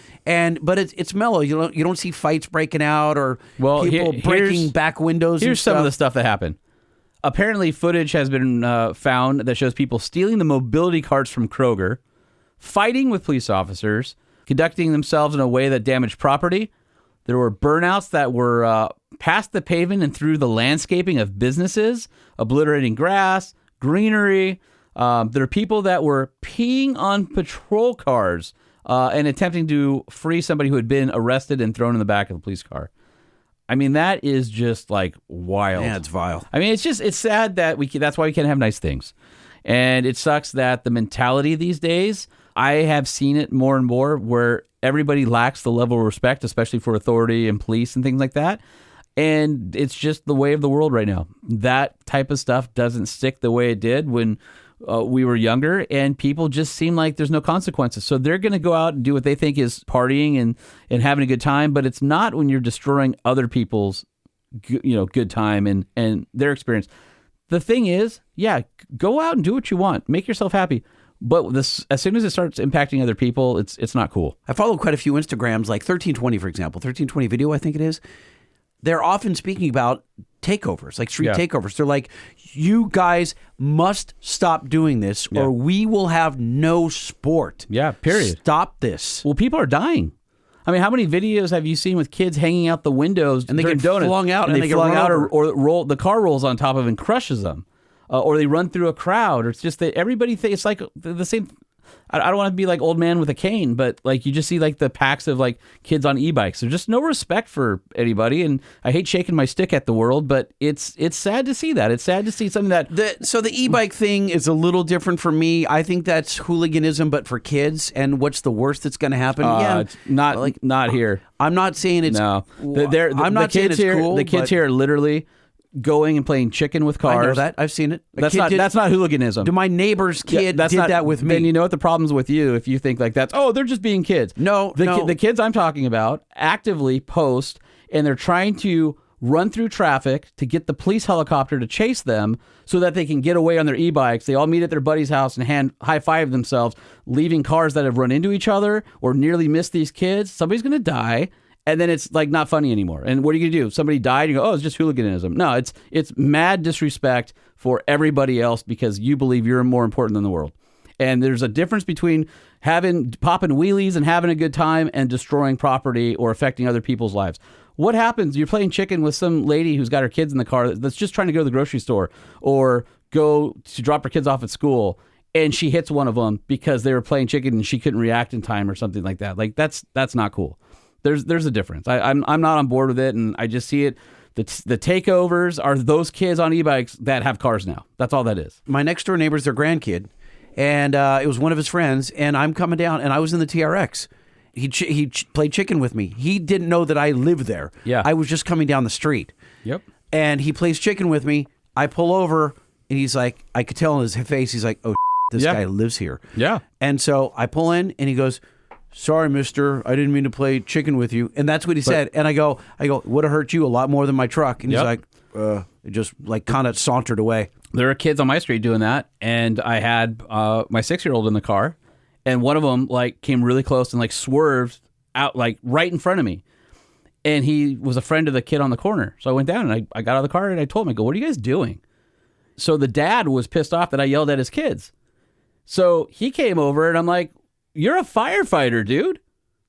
But it's mellow. You don't see fights breaking out or people breaking back windows. Here's some of the stuff that happened. Apparently, footage has been found that shows people stealing the mobility carts from Kroger, fighting with police officers, conducting themselves in a way that damaged property. There were burnouts that were past the pavement and through the landscaping of businesses, obliterating grass, greenery. There are people that were peeing on patrol cars and attempting to free somebody who had been arrested and thrown in the back of the police car. That is just like wild. Yeah, it's vile. It's sad that that's why we can't have nice things. And it sucks that the mentality these days, I have seen it more and more where everybody lacks the level of respect, especially for authority and police and things like that. And it's just the way of the world right now. That type of stuff doesn't stick the way it did when we were younger, and people just seem like there's no consequences. So they're going to go out and do what they think is partying and having a good time, but it's not when you're destroying other people's good time and their experience. The thing is, go out and do what you want. Make yourself happy. But as soon as it starts impacting other people, it's not cool. I follow quite a few Instagrams, like 1320, for example, 1320 Video, I think it is. They're often speaking about takeovers, like street takeovers. They're like, you guys must stop doing this or we will have no sport. Yeah, period. Stop this. Well, people are dying. How many videos have you seen with kids hanging out the windows and they get flung out and they get flung out or the car rolls on top of and crushes them, or they run through a crowd, or it's just that everybody thinks it's like the same. I don't want to be like old man with a cane, but like you just see like the packs of like kids on e-bikes. There's just no respect for anybody, and I hate shaking my stick at the world, but it's sad to see that. It's sad to see something that So the e-bike thing is a little different for me. I think that's hooliganism, but for kids. And what's the worst that's going to happen? it's not here. I'm not saying it's No. I'm not saying it's cool. The kids here are literally going and playing chicken with cars. I know that. I've seen it. That's not hooliganism. My neighbor's kid did that with me. Then you know what the problem's with you if you think like that's, they're just being kids. No. The kids I'm talking about actively post, and they're trying to run through traffic to get the police helicopter to chase them so that they can get away on their e-bikes. They all meet at their buddy's house and high-five themselves, leaving cars that have run into each other or nearly missed these kids. Somebody's going to die. And then it's like not funny anymore. And what are you going to do? Somebody died, you go, it's just hooliganism. No, it's mad disrespect for everybody else because you believe you're more important than the world. And there's a difference between popping wheelies and having a good time and destroying property or affecting other people's lives. What happens? You're playing chicken with some lady who's got her kids in the car that's just trying to go to the grocery store or go to drop her kids off at school, and she hits one of them because they were playing chicken and she couldn't react in time or something like that. Like that's not cool. There's a difference. I'm not on board with it, and I just see it. The takeovers are those kids on e-bikes that have cars now. That's all that is. My next door neighbor's their grandkid, and it was one of his friends, and I'm coming down, and I was in the TRX. He played chicken with me. He didn't know that I lived there. Yeah. I was just coming down the street. Yep. And he plays chicken with me. I pull over, and he's like, I could tell in his face, he's like, oh, this guy lives here. Yeah. And so I pull in, and he goes, sorry, mister, I didn't mean to play chicken with you. And that's what he said. And I go, it would have hurt you a lot more than my truck. And he's like, it just like kind of sauntered away. There are kids on my street doing that. And I had my 6-year-old in the car, and one of them like came really close and like swerved out like right in front of me. And he was a friend of the kid on the corner. So I went down and I got out of the car and I told him, I go, what are you guys doing? So the dad was pissed off that I yelled at his kids. So he came over and I'm like, you're a firefighter, dude.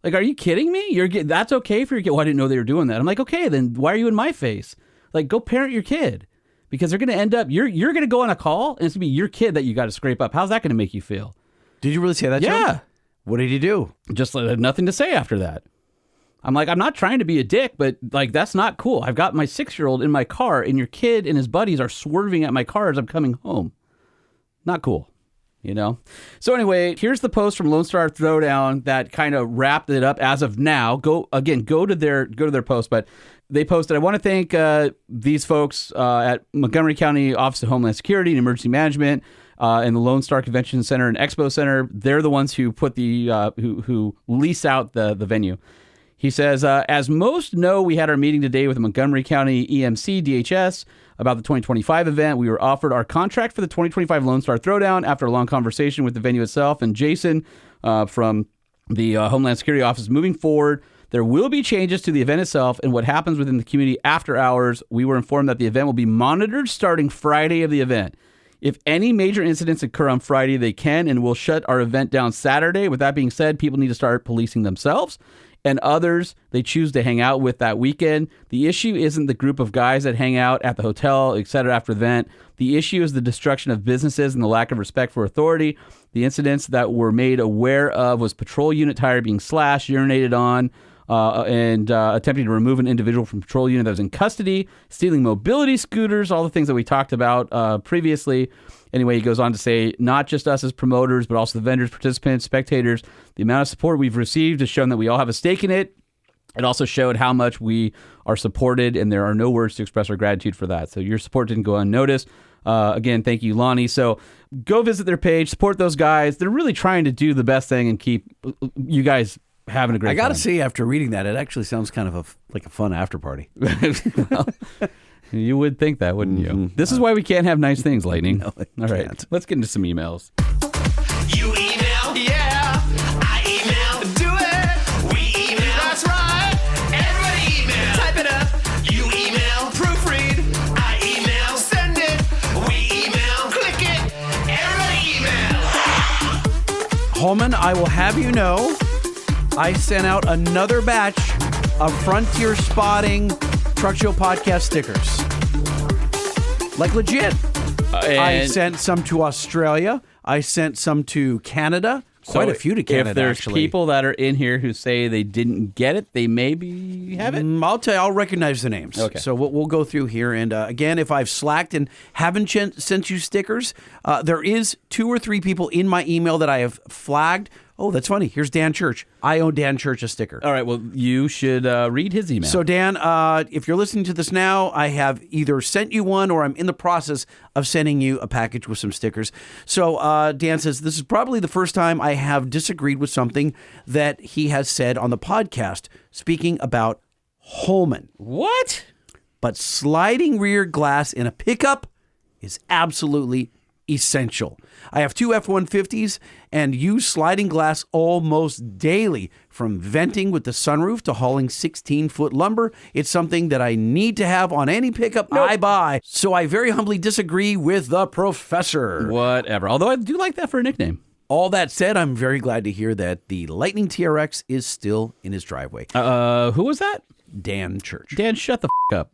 Like, are you kidding me? That's okay for your kid. Well, I didn't know they were doing that. I'm like, okay, then why are you in my face? Like, go parent your kid, because they're going to end up, you're going to go on a call and it's going to be your kid that you got to scrape up. How's that going to make you feel? Did you really say that? Yeah. Joe? What did he do? Just nothing to say after that. I'm like, I'm not trying to be a dick, but like, that's not cool. I've got my 6-year-old in my car and your kid and his buddies are swerving at my car as I'm coming home. Not cool. You know? So anyway, here's the post from Lone Star Throwdown that kind of wrapped it up as of now. Go to their post, but they posted, I want to thank these folks at Montgomery County Office of Homeland Security and Emergency Management and the Lone Star Convention Center and Expo Center. They're the ones who put the who lease out the venue. He says, as most know, we had our meeting today with the Montgomery County EMC DHS about the 2025 event. We were offered our contract for the 2025 Lone Star Throwdown after a long conversation with the venue itself and Jason from the Homeland Security Office. Moving forward, there will be changes to the event itself and what happens within the community after hours. We were informed that the event will be monitored starting Friday of the event. If any major incidents occur on Friday, they can and will shut our event down Saturday. With that being said, people need to start policing themselves and others they choose to hang out with that weekend. The issue isn't the group of guys that hang out at the hotel, etc. after the event. The issue is the destruction of businesses and the lack of respect for authority. The incidents that we're made aware of was patrol unit tire being slashed, urinated on, and attempting to remove an individual from patrol unit that was in custody, stealing mobility scooters, all the things that we talked about previously. Anyway, he goes on to say, not just us as promoters, but also the vendors, participants, spectators. The amount of support we've received has shown that we all have a stake in it. It also showed how much we are supported, and there are no words to express our gratitude for that. So your support didn't go unnoticed. Again, thank you, Lonnie. So go visit their page, support those guys. They're really trying to do the best thing and keep you guys having a great time. I got to say, after reading that, it actually sounds kind of like a fun after party. Well, you would think that, wouldn't you? This is why we can't have nice things, Lightning. No, all right, let's get into some emails. You email, yeah. I email, do it. We email, that's right. Everybody email, type it up. You email, proofread. I email, send it. We email, click it. Everybody email. Holman, I will have you know, I sent out another batch of Frontier Spotting Truck Show Podcast stickers. Like legit. I sent some to Australia. I sent some to Canada, Quite a few to Canada, If there's actually. people that are in here who say they didn't get it, they maybe have it. I'll tell you, I'll recognize the names. Okay. So we'll go through here. And again, if I've slacked and haven't sent you stickers, there is 2 or 3 people in my email that I have flagged. Oh, that's funny. Here's Dan Church. I owe Dan Church a sticker. All right, well, you should read his email. So, Dan, if you're listening to this now, I have either sent you one or I'm in the process of sending you a package with some stickers. So, Dan says, this is probably the first time I have disagreed with something that he has said on the podcast, speaking about Holman. What? But sliding rear glass in a pickup is absolutely essential. I have 2 F-150s and use sliding glass almost daily, from venting with the sunroof to hauling 16-foot lumber. It's something that I need to have on any pickup I buy. So I very humbly disagree with the professor. Whatever. Although I do like that for a nickname. All that said, I'm very glad to hear that the Lightning TRX is still in his driveway. Who was that? Dan Church. Dan, shut the up.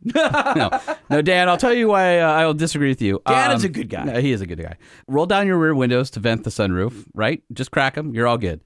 No, Dan, I'll tell you why I'll disagree with you. Dan is a good guy. No, he is a good guy. Roll down your rear windows to vent the sunroof, right? Just crack them. You're all good.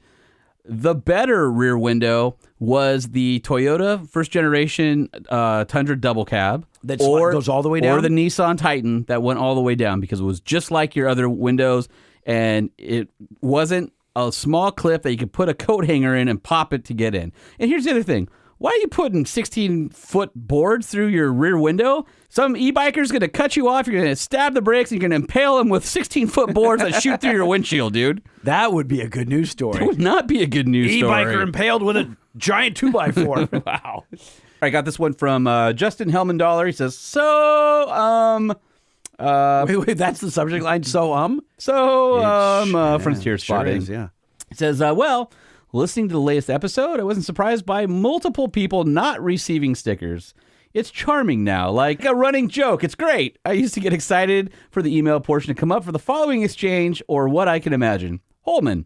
The better rear window was the Toyota first generation Tundra double cab. That goes all the way down? Or the Nissan Titan that went all the way down, because it was just like your other windows, and it wasn't a small clip that you could put a coat hanger in and pop it to get in. And here's the other thing. Why are you putting 16-foot boards through your rear window? Some e-biker's going to cut you off. You're going to stab the brakes, and you're going to impale them with 16-foot boards that shoot through your windshield, dude. That would be a good news story. That would not be a good news story. E-biker impaled with a giant 2x4. Wow. I got this one from Justin Hellman-Dollar. He says, wait, that's the subject line? Frontier Spotting. Sure is, yeah. It says, listening to the latest episode, I wasn't surprised by multiple people not receiving stickers. It's charming now, like a running joke. It's great. I used to get excited for the email portion to come up for the following exchange, or what I can imagine. Holman.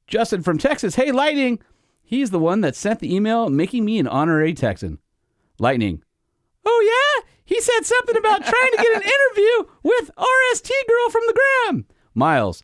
Justin from Texas. Hey, Lightning. He's the one that sent the email making me an honorary Texan. Lightning. Oh, yeah? He said something about trying to get an interview with RST Girl from the Gram. Miles.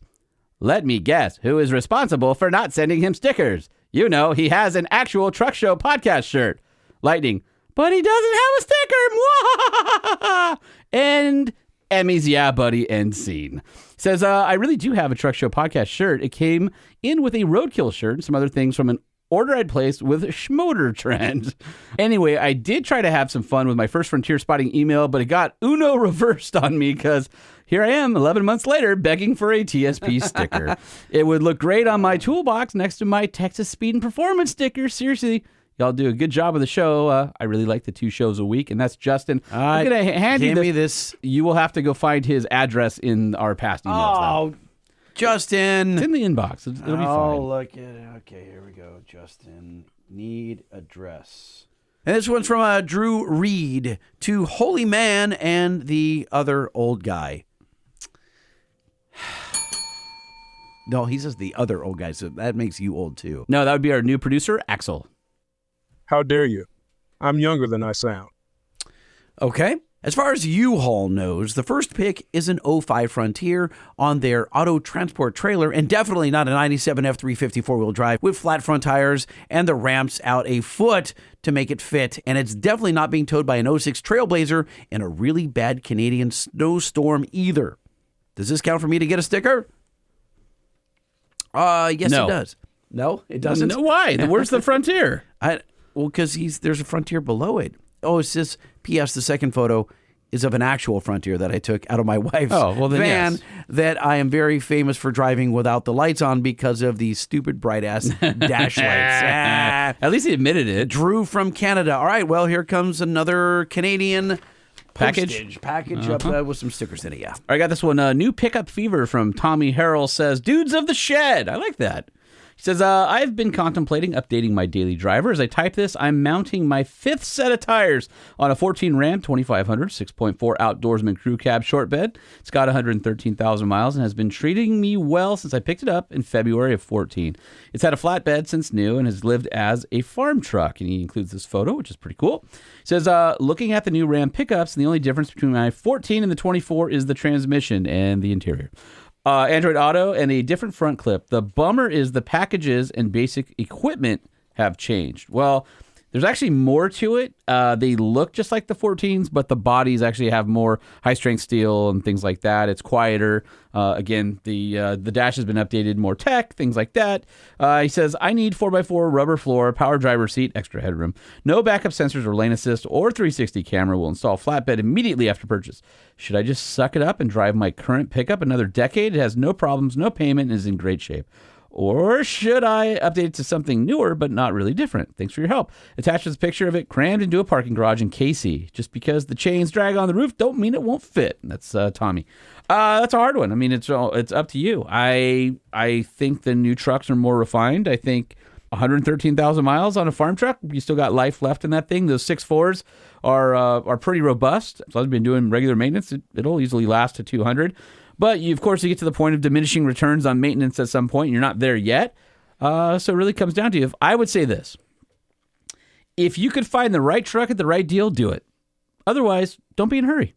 Let me guess who is responsible for not sending him stickers. You know, he has an actual Truck Show podcast shirt. Lightning. But he doesn't have a sticker. And Emmy's yeah, buddy, end scene. Says, I really do have a Truck Show podcast shirt. It came in with a Roadkill shirt and some other things from an order I'd placed with Schmoder Trend. Anyway, I did try to have some fun with my first Frontier Spotting email, but it got Uno reversed on me because here I am 11 months later begging for a TSP sticker. It would look great on my toolbox next to my Texas Speed and Performance sticker. Seriously, y'all do a good job of the show. I really like the 2 shows a week, and that's Justin. I'm going to hand you this. You will have to go find his address in our past emails. Oh, Justin. It's in the inbox. It'll be fine. Oh, look at it. Okay, here we go. Justin, need address. And this one's from Drew Reed to Holy Man and the other old guy. No, he says the other old guy, so that makes you old too. No, that would be our new producer, Axel. How dare you? I'm younger than I sound. Okay. As far as U-Haul knows, the first pick is an 05 Frontier on their auto transport trailer, and definitely not a 97 F350 four-wheel drive with flat front tires and the ramps out a foot to make it fit. And it's definitely not being towed by an 06 Trailblazer in a really bad Canadian snowstorm either. Does this count for me to get a sticker? Yes, No. it does. No, it doesn't. No, why? Where's the Frontier? Because there's a Frontier below it. Oh, it's just P.S. The second photo is of an actual Frontier that I took out of my wife's van that I am very famous for driving without the lights on because of these stupid bright-ass dash lights. At least he admitted it. Drew from Canada. All right, well, here comes another Canadian Package up with some stickers in it, yeah. I got this one. New Pickup Fever from Tommy Harrell says, Dudes of the Shed. I like that. He says, I've been contemplating updating my daily driver. As I type this, I'm mounting my 5th set of tires on a 14 Ram 2500 6.4 Outdoorsman Crew Cab short bed. It's got 113,000 miles and has been treating me well since I picked it up in February of 14. It's had a flatbed since new and has lived as a farm truck. And he includes this photo, which is pretty cool. He says, looking at the new Ram pickups, the only difference between my 14 and the 24 is the transmission and the interior. Android Auto, and a different front clip. The bummer is the packages and basic equipment have changed. Well, there's actually more to it. They look just like the 14s, but the bodies actually have more high-strength steel and things like that. It's quieter. Again, the dash has been updated, more tech, things like that. He says, I need 4x4 rubber floor, power driver seat, extra headroom. No backup sensors or lane assist or 360 camera. Will install flatbed immediately after purchase. Should I just suck it up and drive my current pickup another decade? It has no problems, no payment, and is in great shape. Or should I update it to something newer but not really different? Thanks for your help. Attached is a picture of it crammed into a parking garage in KC. Just because the chains drag on the roof don't mean it won't fit. That's Tommy. That's a hard one. I mean, it's up to you. I think the new trucks are more refined. I think 113,000 miles on a farm truck, you still got life left in that thing. Those 6.4s are pretty robust. As long as you've been doing regular maintenance, it'll easily last to 200. But, of course, you get to the point of diminishing returns on maintenance at some point. You're not there yet. So it really comes down to, I would say this. If you could find the right truck at the right deal, do it. Otherwise, don't be in a hurry.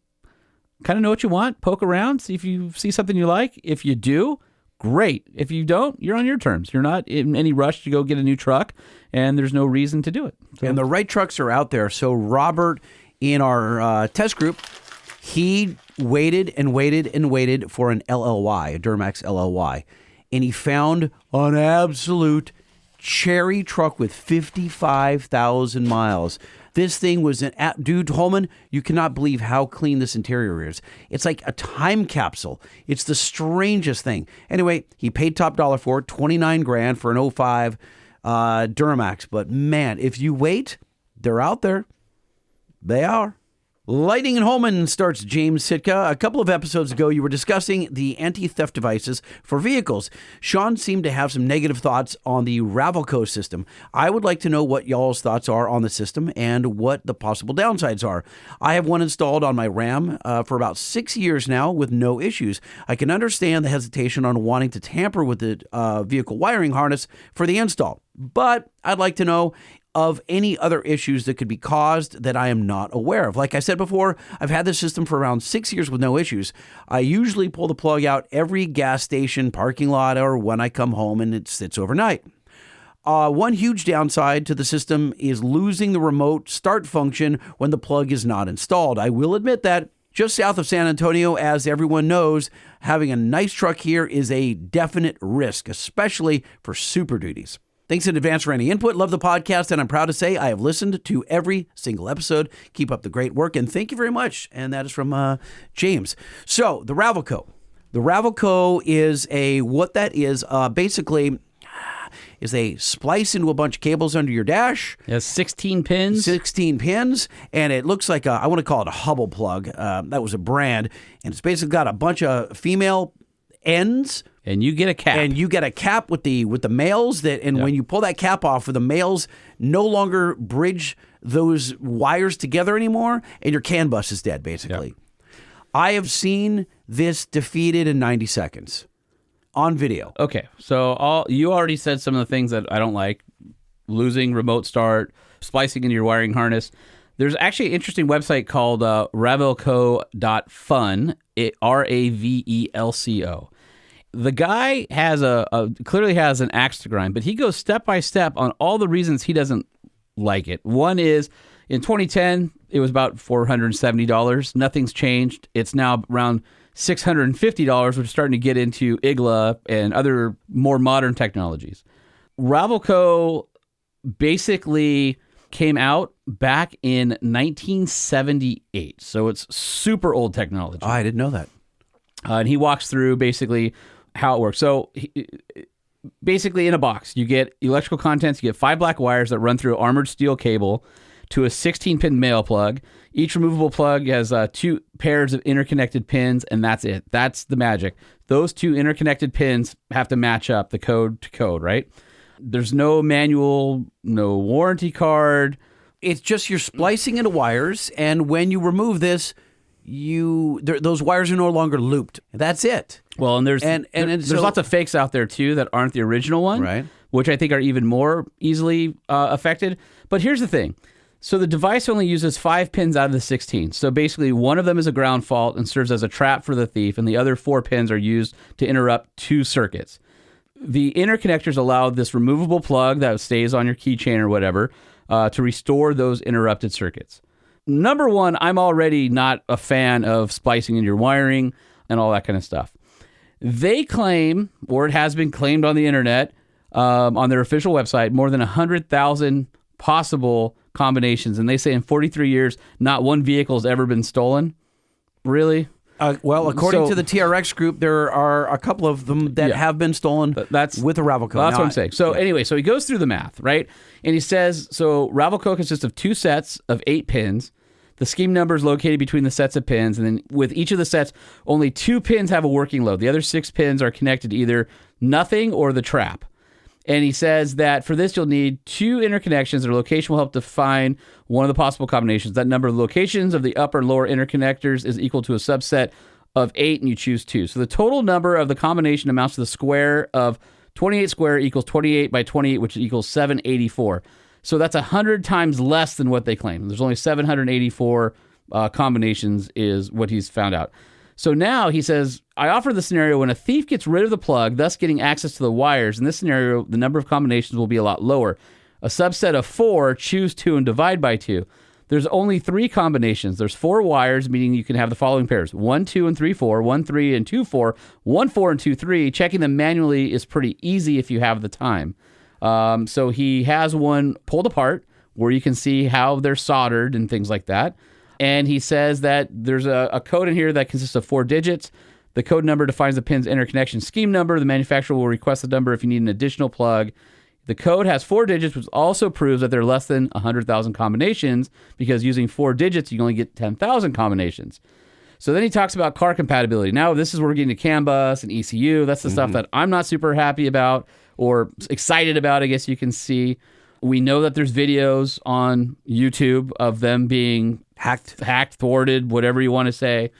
Kind of know what you want. Poke around. See if you see something you like. If you do, great. If you don't, you're on your terms. You're not in any rush to go get a new truck, and there's no reason to do it. So. And the right trucks are out there. So Robert, in our test group, he waited and waited and waited for an LLY, a Duramax LLY, and he found an absolute cherry truck with 55,000 miles. This thing was dude, Holman, you cannot believe how clean this interior is. It's like a time capsule. It's the strangest thing. Anyway, he paid top dollar for it, $29,000 for an 05 Duramax. But man, if you wait, they're out there. They are. Lighting and Holman starts James Sitka. A couple of episodes ago, you were discussing the anti-theft devices for vehicles. Sean seemed to have some negative thoughts on the Ravelco system. I would like to know what y'all's thoughts are on the system and what the possible downsides are. I have one installed on my Ram for about 6 years now with no issues. I can understand the hesitation on wanting to tamper with the vehicle wiring harness for the install, but I'd like to know of any other issues that could be caused that I am not aware of. Like I said before, I've had this system for around 6 years with no issues. I usually pull the plug out every gas station, parking lot, or when I come home and it sits overnight. One huge downside to the system is losing the remote start function when the plug is not installed. I will admit that just south of San Antonio, as everyone knows, having a nice truck here is a definite risk, especially for Super Duties. Thanks in advance for any input. Love the podcast, and I'm proud to say I have listened to every single episode. Keep up the great work, and thank you very much. And that is from James. So, the Ravelco. The Ravelco is basically is a splice into a bunch of cables under your dash. It has 16 pins. 16 pins, and it looks like I want to call it a Hubble plug. That was a brand, and it's basically got a bunch of female ends. And you get a cap. And you get a cap with the males when you pull that cap off, the males no longer bridge those wires together anymore, and your CAN bus is dead, basically. Yep. I have seen this defeated in 90 seconds on video. Okay, so you already said some of the things that I don't like. Losing remote start, splicing into your wiring harness. There's actually an interesting website called ravelco.fun, Ravelco. The guy has clearly has an axe to grind, but he goes step by step on all the reasons he doesn't like it. One is in 2010, it was about $470. Nothing's changed. It's now around $650, which is starting to get into IGLA and other more modern technologies. Ravelco basically came out back in 1978, so it's super old technology. Oh, I didn't know that. And he walks through basically how it works. So basically in a box, you get electrical contents, you get 5 black wires that run through armored steel cable to a 16-pin male plug. Each removable plug has 2 pairs of interconnected pins, and that's it. That's the magic. Those 2 interconnected pins have to match up the code to code, right? There's no manual, no warranty card. It's just you're splicing into wires, and when you remove this, those wires are no longer looped. That's it. Well, and there's lots of fakes out there too that aren't the original one, right? Which I think are even more easily affected. But here's the thing: So the device only uses 5 pins out of the 16. So basically, one of them is a ground fault and serves as a trap for the thief, and the other 4 pins are used to interrupt 2 circuits. The interconnectors allow this removable plug that stays on your keychain or whatever to restore those interrupted circuits. Number one, I'm already not a fan of splicing in your wiring and all that kind of stuff. They claim, or it has been claimed on the internet, on their official website, more than 100,000 possible combinations. And they say in 43 years, not one vehicle has ever been stolen. Really? Well, according to the TRX group, there are a couple of them that have been stolen with a Ravelco. That's what I'm saying. So anyway, so he goes through the math, right? And he says, so Ravelco consists of 2 sets of 8 pins. The scheme number is located between the sets of pins. And then with each of the sets, only 2 pins have a working load. The other 6 pins are connected to either nothing or the trap. And he says that for this, you'll need 2 interconnections. Their location will help define one of the possible combinations. That number of locations of the upper and lower interconnectors is equal to a subset of 8, and you choose 2. So the total number of the combination amounts to the square of 28 square equals 28 by 28, which equals 784. So that's 100 times less than what they claim. There's only 784 combinations is what he's found out. So now he says, I offer the scenario when a thief gets rid of the plug, thus getting access to the wires. In this scenario, the number of combinations will be a lot lower. A subset of 4, choose 2 and divide by 2. There's only 3 combinations. There's 4 wires, meaning you can have the following pairs: 1, 2, and 3, 4, 1, 3, and 2, 4, 1, 4, and 2, 3. Checking them manually is pretty easy if you have the time. So he has one pulled apart where you can see how they're soldered and things like that. And he says that there's a code in here that consists of 4 digits. The code number defines the pin's interconnection scheme number. The manufacturer will request the number if you need an additional plug. The code has 4 digits, which also proves that there are less than 100,000 combinations, because using 4 digits, you can only get 10,000 combinations. So then he talks about car compatibility. Now, this is where we're getting to CAN bus and ECU. That's the stuff that I'm not super happy about or excited about, I guess you can see. We know that there's videos on YouTube of them being hacked, thwarted, whatever you want to say.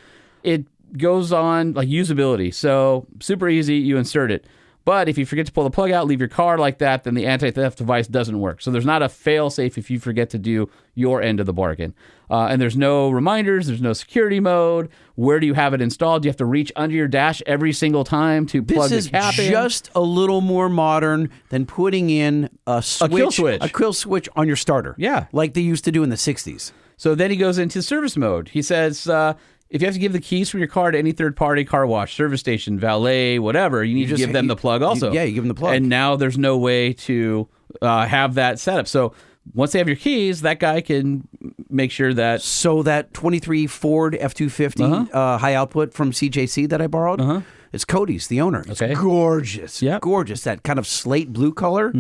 It goes on like usability. So super easy, you insert it. But if you forget to pull the plug out, leave your car like that, then the anti-theft device doesn't work. So there's not a fail-safe if you forget to do your end of the bargain. And there's no reminders. There's no security mode. Where do you have it installed? Do you have to reach under your dash every single time to plug the cap in? This is just a little more modern than putting in a kill switch on your starter. Yeah. Like they used to do in the 60s. So then he goes into service mode. He says, if you have to give the keys from your car to any third-party car wash, service station, valet, whatever, you need to give them the plug also. You give them the plug. And now there's no way to have that set up. So once they have your keys, that guy can make sure that... So that 23 Ford F-250 high output from CJC that I borrowed, it's Cody's, the owner. It's gorgeous. Yep. Gorgeous. That kind of slate blue color.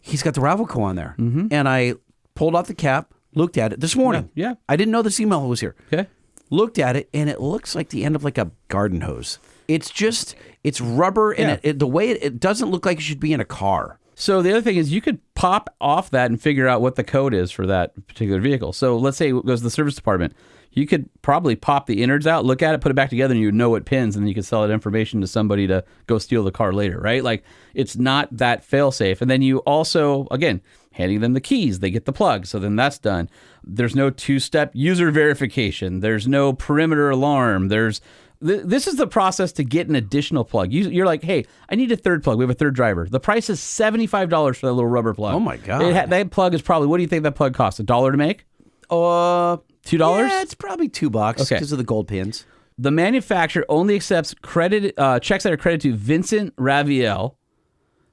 He's got the Ravelco on there. And I pulled off the cap, looked at it this morning. Yeah. I didn't know this email was here. Okay. Looked at it, and it looks like the end of like a garden hose. It's rubber, and the way it doesn't look like it should be in a car. So the other thing is you could pop off that and figure out what the code is for that particular vehicle. So let's say it goes to the service department. You could probably pop the innards out, look at it, put it back together, and you would know what pins, and then you could sell that information to somebody to go steal the car later, right? Like, it's not that fail-safe. And then you also, again, handing them the keys, they get the plug, so then that's done. There's no 2-step user verification. There's no perimeter alarm. This is the process to get an additional plug. You're like, hey, I need a third plug. We have a third driver. The price is $75 for that little rubber plug. Oh, my God. That plug is probably, what do you think that plug costs? $1 to make? $2? Yeah, it's probably $2 because of the gold pins. The manufacturer only accepts checks that are credited to Vincent Raviel.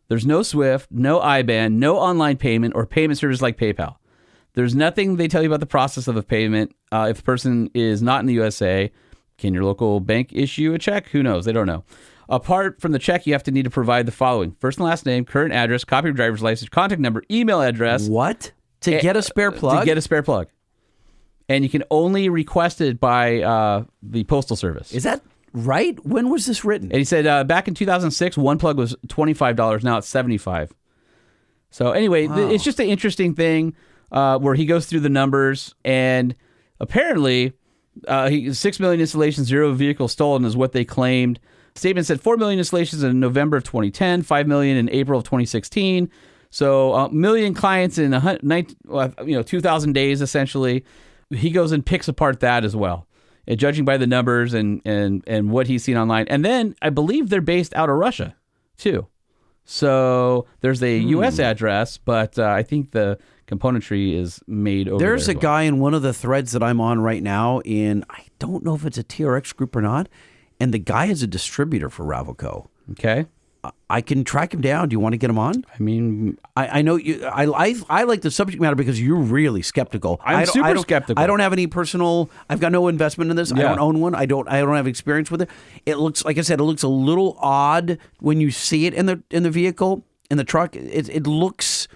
There's no SWIFT, no IBAN, no online payment, or payment service like PayPal. There's nothing they tell you about the process of a payment. If the person is not in the USA, can your local bank issue a check? Who knows? They don't know. Apart from the check, you have to need to provide the following: first and last name, current address, copy of driver's license, contact number, email address. What? To get a spare plug? To get a spare plug. And you can only request it by the Postal Service. Is that right? When was this written? And he said back in 2006, one plug was $25. Now it's $75. So anyway, it's just an interesting thing where he goes through the numbers, and apparently 6 million installations, 0 vehicles stolen is what they claimed. Statement said 4 million installations in November of 2010, 5 million in April of 2016. So a million clients in 2,000 days, essentially. He goes and picks apart that as well, and judging by the numbers and what he's seen online. And then I believe they're based out of Russia, too. So there's a U.S. address, but I think the componentry is made over there. There's a guy in one of the threads that I'm on right now I don't know if it's a TRX group or not, and the guy is a distributor for Ravco. Okay. I can track him down. Do you want to get him on? I mean, I know you. I like the subject matter because you're really skeptical. I'm super skeptical. I don't have any personal. I've got no investment in this. Yeah. I don't own one. I don't have experience with it. It looks, like I said, it looks a little odd when you see it in the vehicle, in the truck. It looks.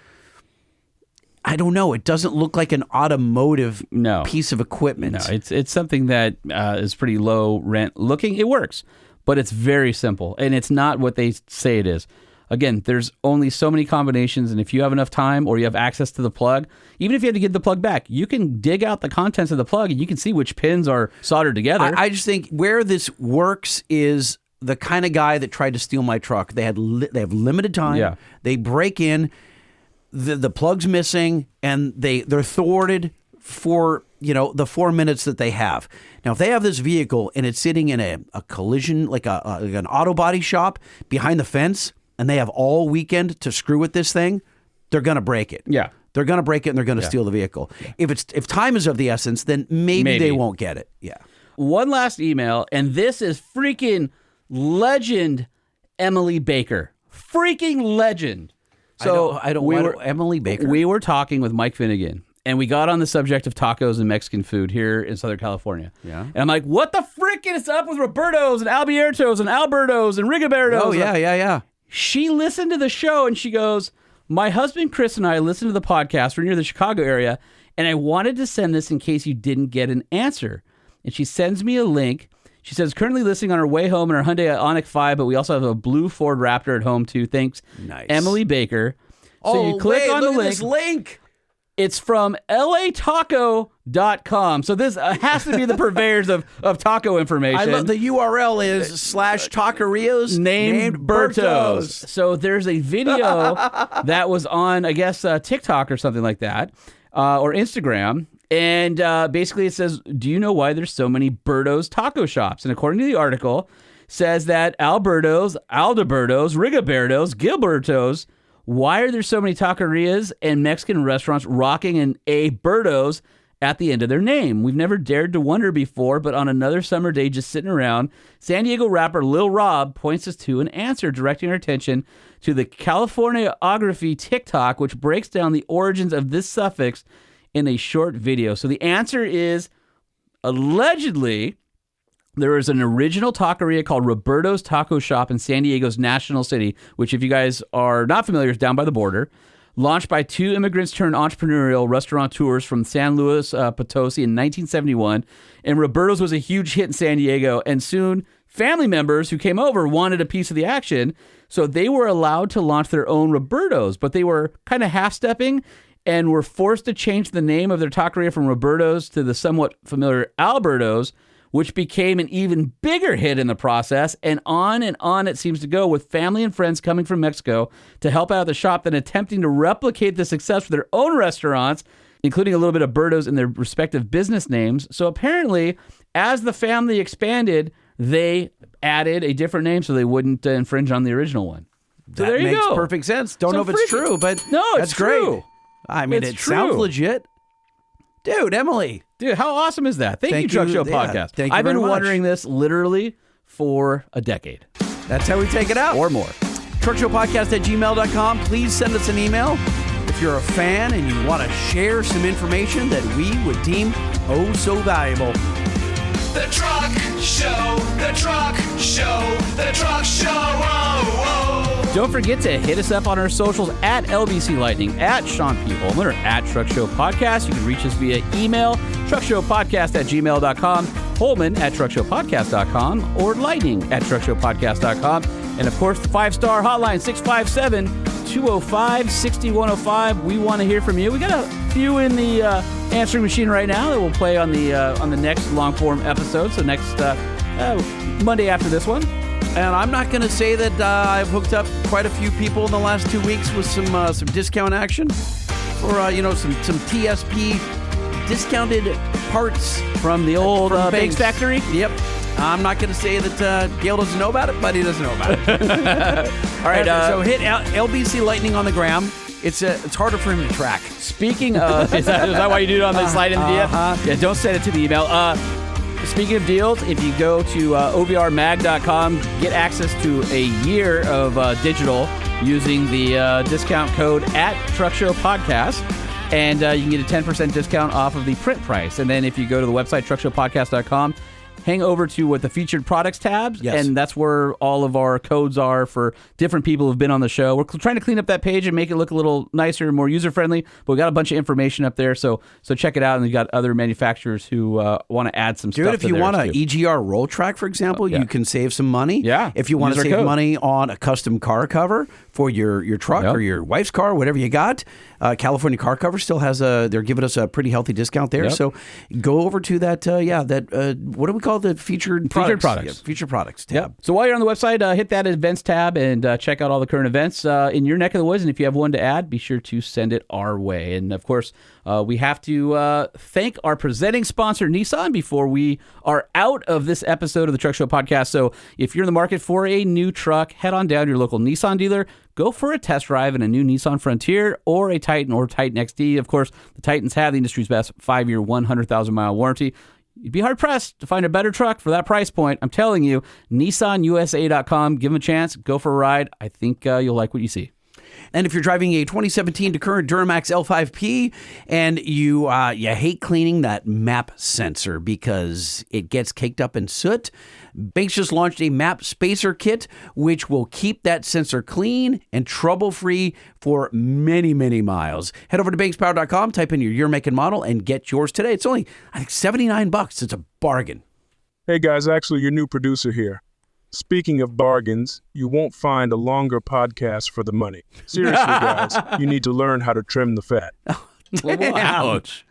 I don't know. It doesn't look like an automotive piece of equipment. No, it's something that is pretty low rent looking. It works. But it's very simple, and it's not what they say it is. Again, there's only so many combinations, and if you have enough time or you have access to the plug, even if you have to give the plug back, you can dig out the contents of the plug, and you can see which pins are soldered together. I just think where this works is the kind of guy that tried to steal my truck. They have limited time. Yeah. They break in, the plug's missing, and they're thwarted for the 4 minutes that they have. Now, if they have this vehicle and it's sitting in a collision, like an auto body shop behind the fence, and they have all weekend to screw with this thing, they're going to break it. Yeah. They're going to break it and they're going to steal the vehicle. Yeah. If time is of the essence, then maybe they won't get it. Yeah. One last email, and this is freaking legend Emily Baker. Freaking legend. So Emily Baker. We were talking with Mike Finnegan. And we got on the subject of tacos and Mexican food here in Southern California. Yeah. And I'm like, what the frick is up with Roberto's and Alberto's and Alberto's and Rigoberto's? Oh, yeah. She listened to the show and she goes, my husband Chris and I listened to the podcast. We're near the Chicago area. And I wanted to send this in case you didn't get an answer. And she sends me a link. She says, currently listening on our way home in our Hyundai Ioniq 5, but we also have a blue Ford Raptor at home too. Thanks, nice. Emily Baker. So you click on the link. This link. It's from lataco.com. So this has to be the purveyors of taco information. I love the URL is /taquerias named Berto's. So there's a video that was on, I guess, TikTok or something like that, or Instagram. And basically it says, do you know why there's so many Berto's taco shops? And according to the article, says that Alberto's, Aldeberto's, Rigoberto's, Gilberto's, why are there so many taquerias and Mexican restaurants rocking an A Berto's at the end of their name? We've never dared to wonder before, but on another summer day just sitting around, San Diego rapper Lil Rob points us to an answer, directing our attention to the Californiography TikTok, which breaks down the origins of this suffix in a short video. So the answer is, allegedly, there is an original taqueria called Roberto's Taco Shop in San Diego's National City, which, if you guys are not familiar, is down by the border. Launched by two immigrants turned entrepreneurial restaurateurs from San Luis Potosi in 1971. And Roberto's was a huge hit in San Diego. And soon, family members who came over wanted a piece of the action. So they were allowed to launch their own Roberto's, but they were kind of half-stepping and were forced to change the name of their taqueria from Roberto's to the somewhat familiar Alberto's, which became an even bigger hit in the process, and on it seems to go, with family and friends coming from Mexico to help out the shop, then attempting to replicate the success for their own restaurants, including a little bit of Berto's in their respective business names. So apparently, as the family expanded, they added a different name so they wouldn't infringe on the original one. So there you makes go. Perfect sense. Don't know if it's true, but no, that's it's true. Great. I mean, It's sounds true. legit. Dude, Emily. Dude, how awesome is that? Thank you, Truck Show Podcast. Thank you I've been very much. wondering this literally for a decade. That's how we take it out. Or more. truckshowpodcast@gmail.com. Please send us an email if you're a fan and you want to share some information that we would deem oh so valuable. The Truck Show, the Truck Show, the Truck Show, oh, oh. Don't forget to hit us up on our socials at LBC Lightning, at Sean P. Holman, or at Truck Show Podcast. You can reach us via email, truckshowpodcast@gmail.com, Holman at truckshowpodcast.com, or lightning at truckshowpodcast.com. And of course, the 5-star hotline, 657-205-6105. We want to hear from you. We got a few in the answering machine right now that we'll play on the next long form episode. So next Monday after this one. And I'm not going to say that I've hooked up quite a few people in the last 2 weeks with some discount action for some TSP discounted parts From the old from Banks factory? Yep. I'm not going to say that Gail doesn't know about it, but he doesn't know about it. All right. So hit LBC Lightning on the gram. It's harder for him to track. Speaking of, is that why you do it on the slide in the DM? Yeah, don't send it to the email. Speaking of deals, if you go to OVRmag.com, get access to a year of digital using the discount code @TruckShowPodcast, and you can get a 10% discount off of the print price. And then if you go to the website, TruckShowPodcast.com, hang over to what the featured products tabs, and that's where all of our codes are for different people who've been on the show. We're trying to clean up that page and make it look a little nicer and more user-friendly, but we got a bunch of information up there, so check it out, and we've got other manufacturers who want to add some stuff to If you want an EGR roll track, for example, you can save some money. Yeah. If you want to Use our save code. money on a custom car cover for your truck or your wife's car, whatever you got, California Car Cover still has they're giving us a pretty healthy discount there. So go over to that, what do we call the featured products? Yeah, featured products tab. Yep. So while you're on the website, hit that events tab and check out all the current events in your neck of the woods. And if you have one to add, be sure to send it our way. And of course, we have to thank our presenting sponsor, Nissan, before we are out of this episode of the Truck Show Podcast. So if you're in the market for a new truck, head on down to your local Nissan dealer. Go for a test drive in a new Nissan Frontier or a Titan or Titan XD. Of course, the Titans have the industry's best 5-year, 100,000-mile warranty. You'd be hard-pressed to find a better truck for that price point. I'm telling you, NissanUSA.com. Give them a chance. Go for a ride. I think you'll like what you see. And if you're driving a 2017 to current Duramax L5P and you hate cleaning that map sensor because it gets caked up in soot, Banks just launched a map spacer kit, which will keep that sensor clean and trouble-free for many, many miles. Head over to bankspower.com, type in your year, make, and model, and get yours today. It's only, I think, $79. It's a bargain. Hey guys, actually your new producer here. Speaking of bargains, you won't find a longer podcast for the money. Seriously, guys, you need to learn how to trim the fat. Ouch.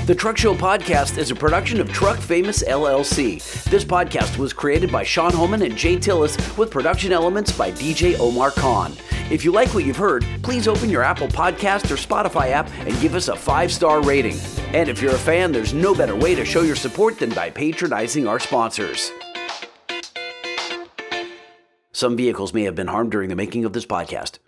The Truck Show Podcast is a production of Truck Famous LLC. This podcast was created by Sean Homan and Jay Tillis with production elements by DJ Omar Khan. If you like what you've heard, please open your Apple Podcast or Spotify app and give us a 5-star rating. And if you're a fan, there's no better way to show your support than by patronizing our sponsors. Some vehicles may have been harmed during the making of this podcast.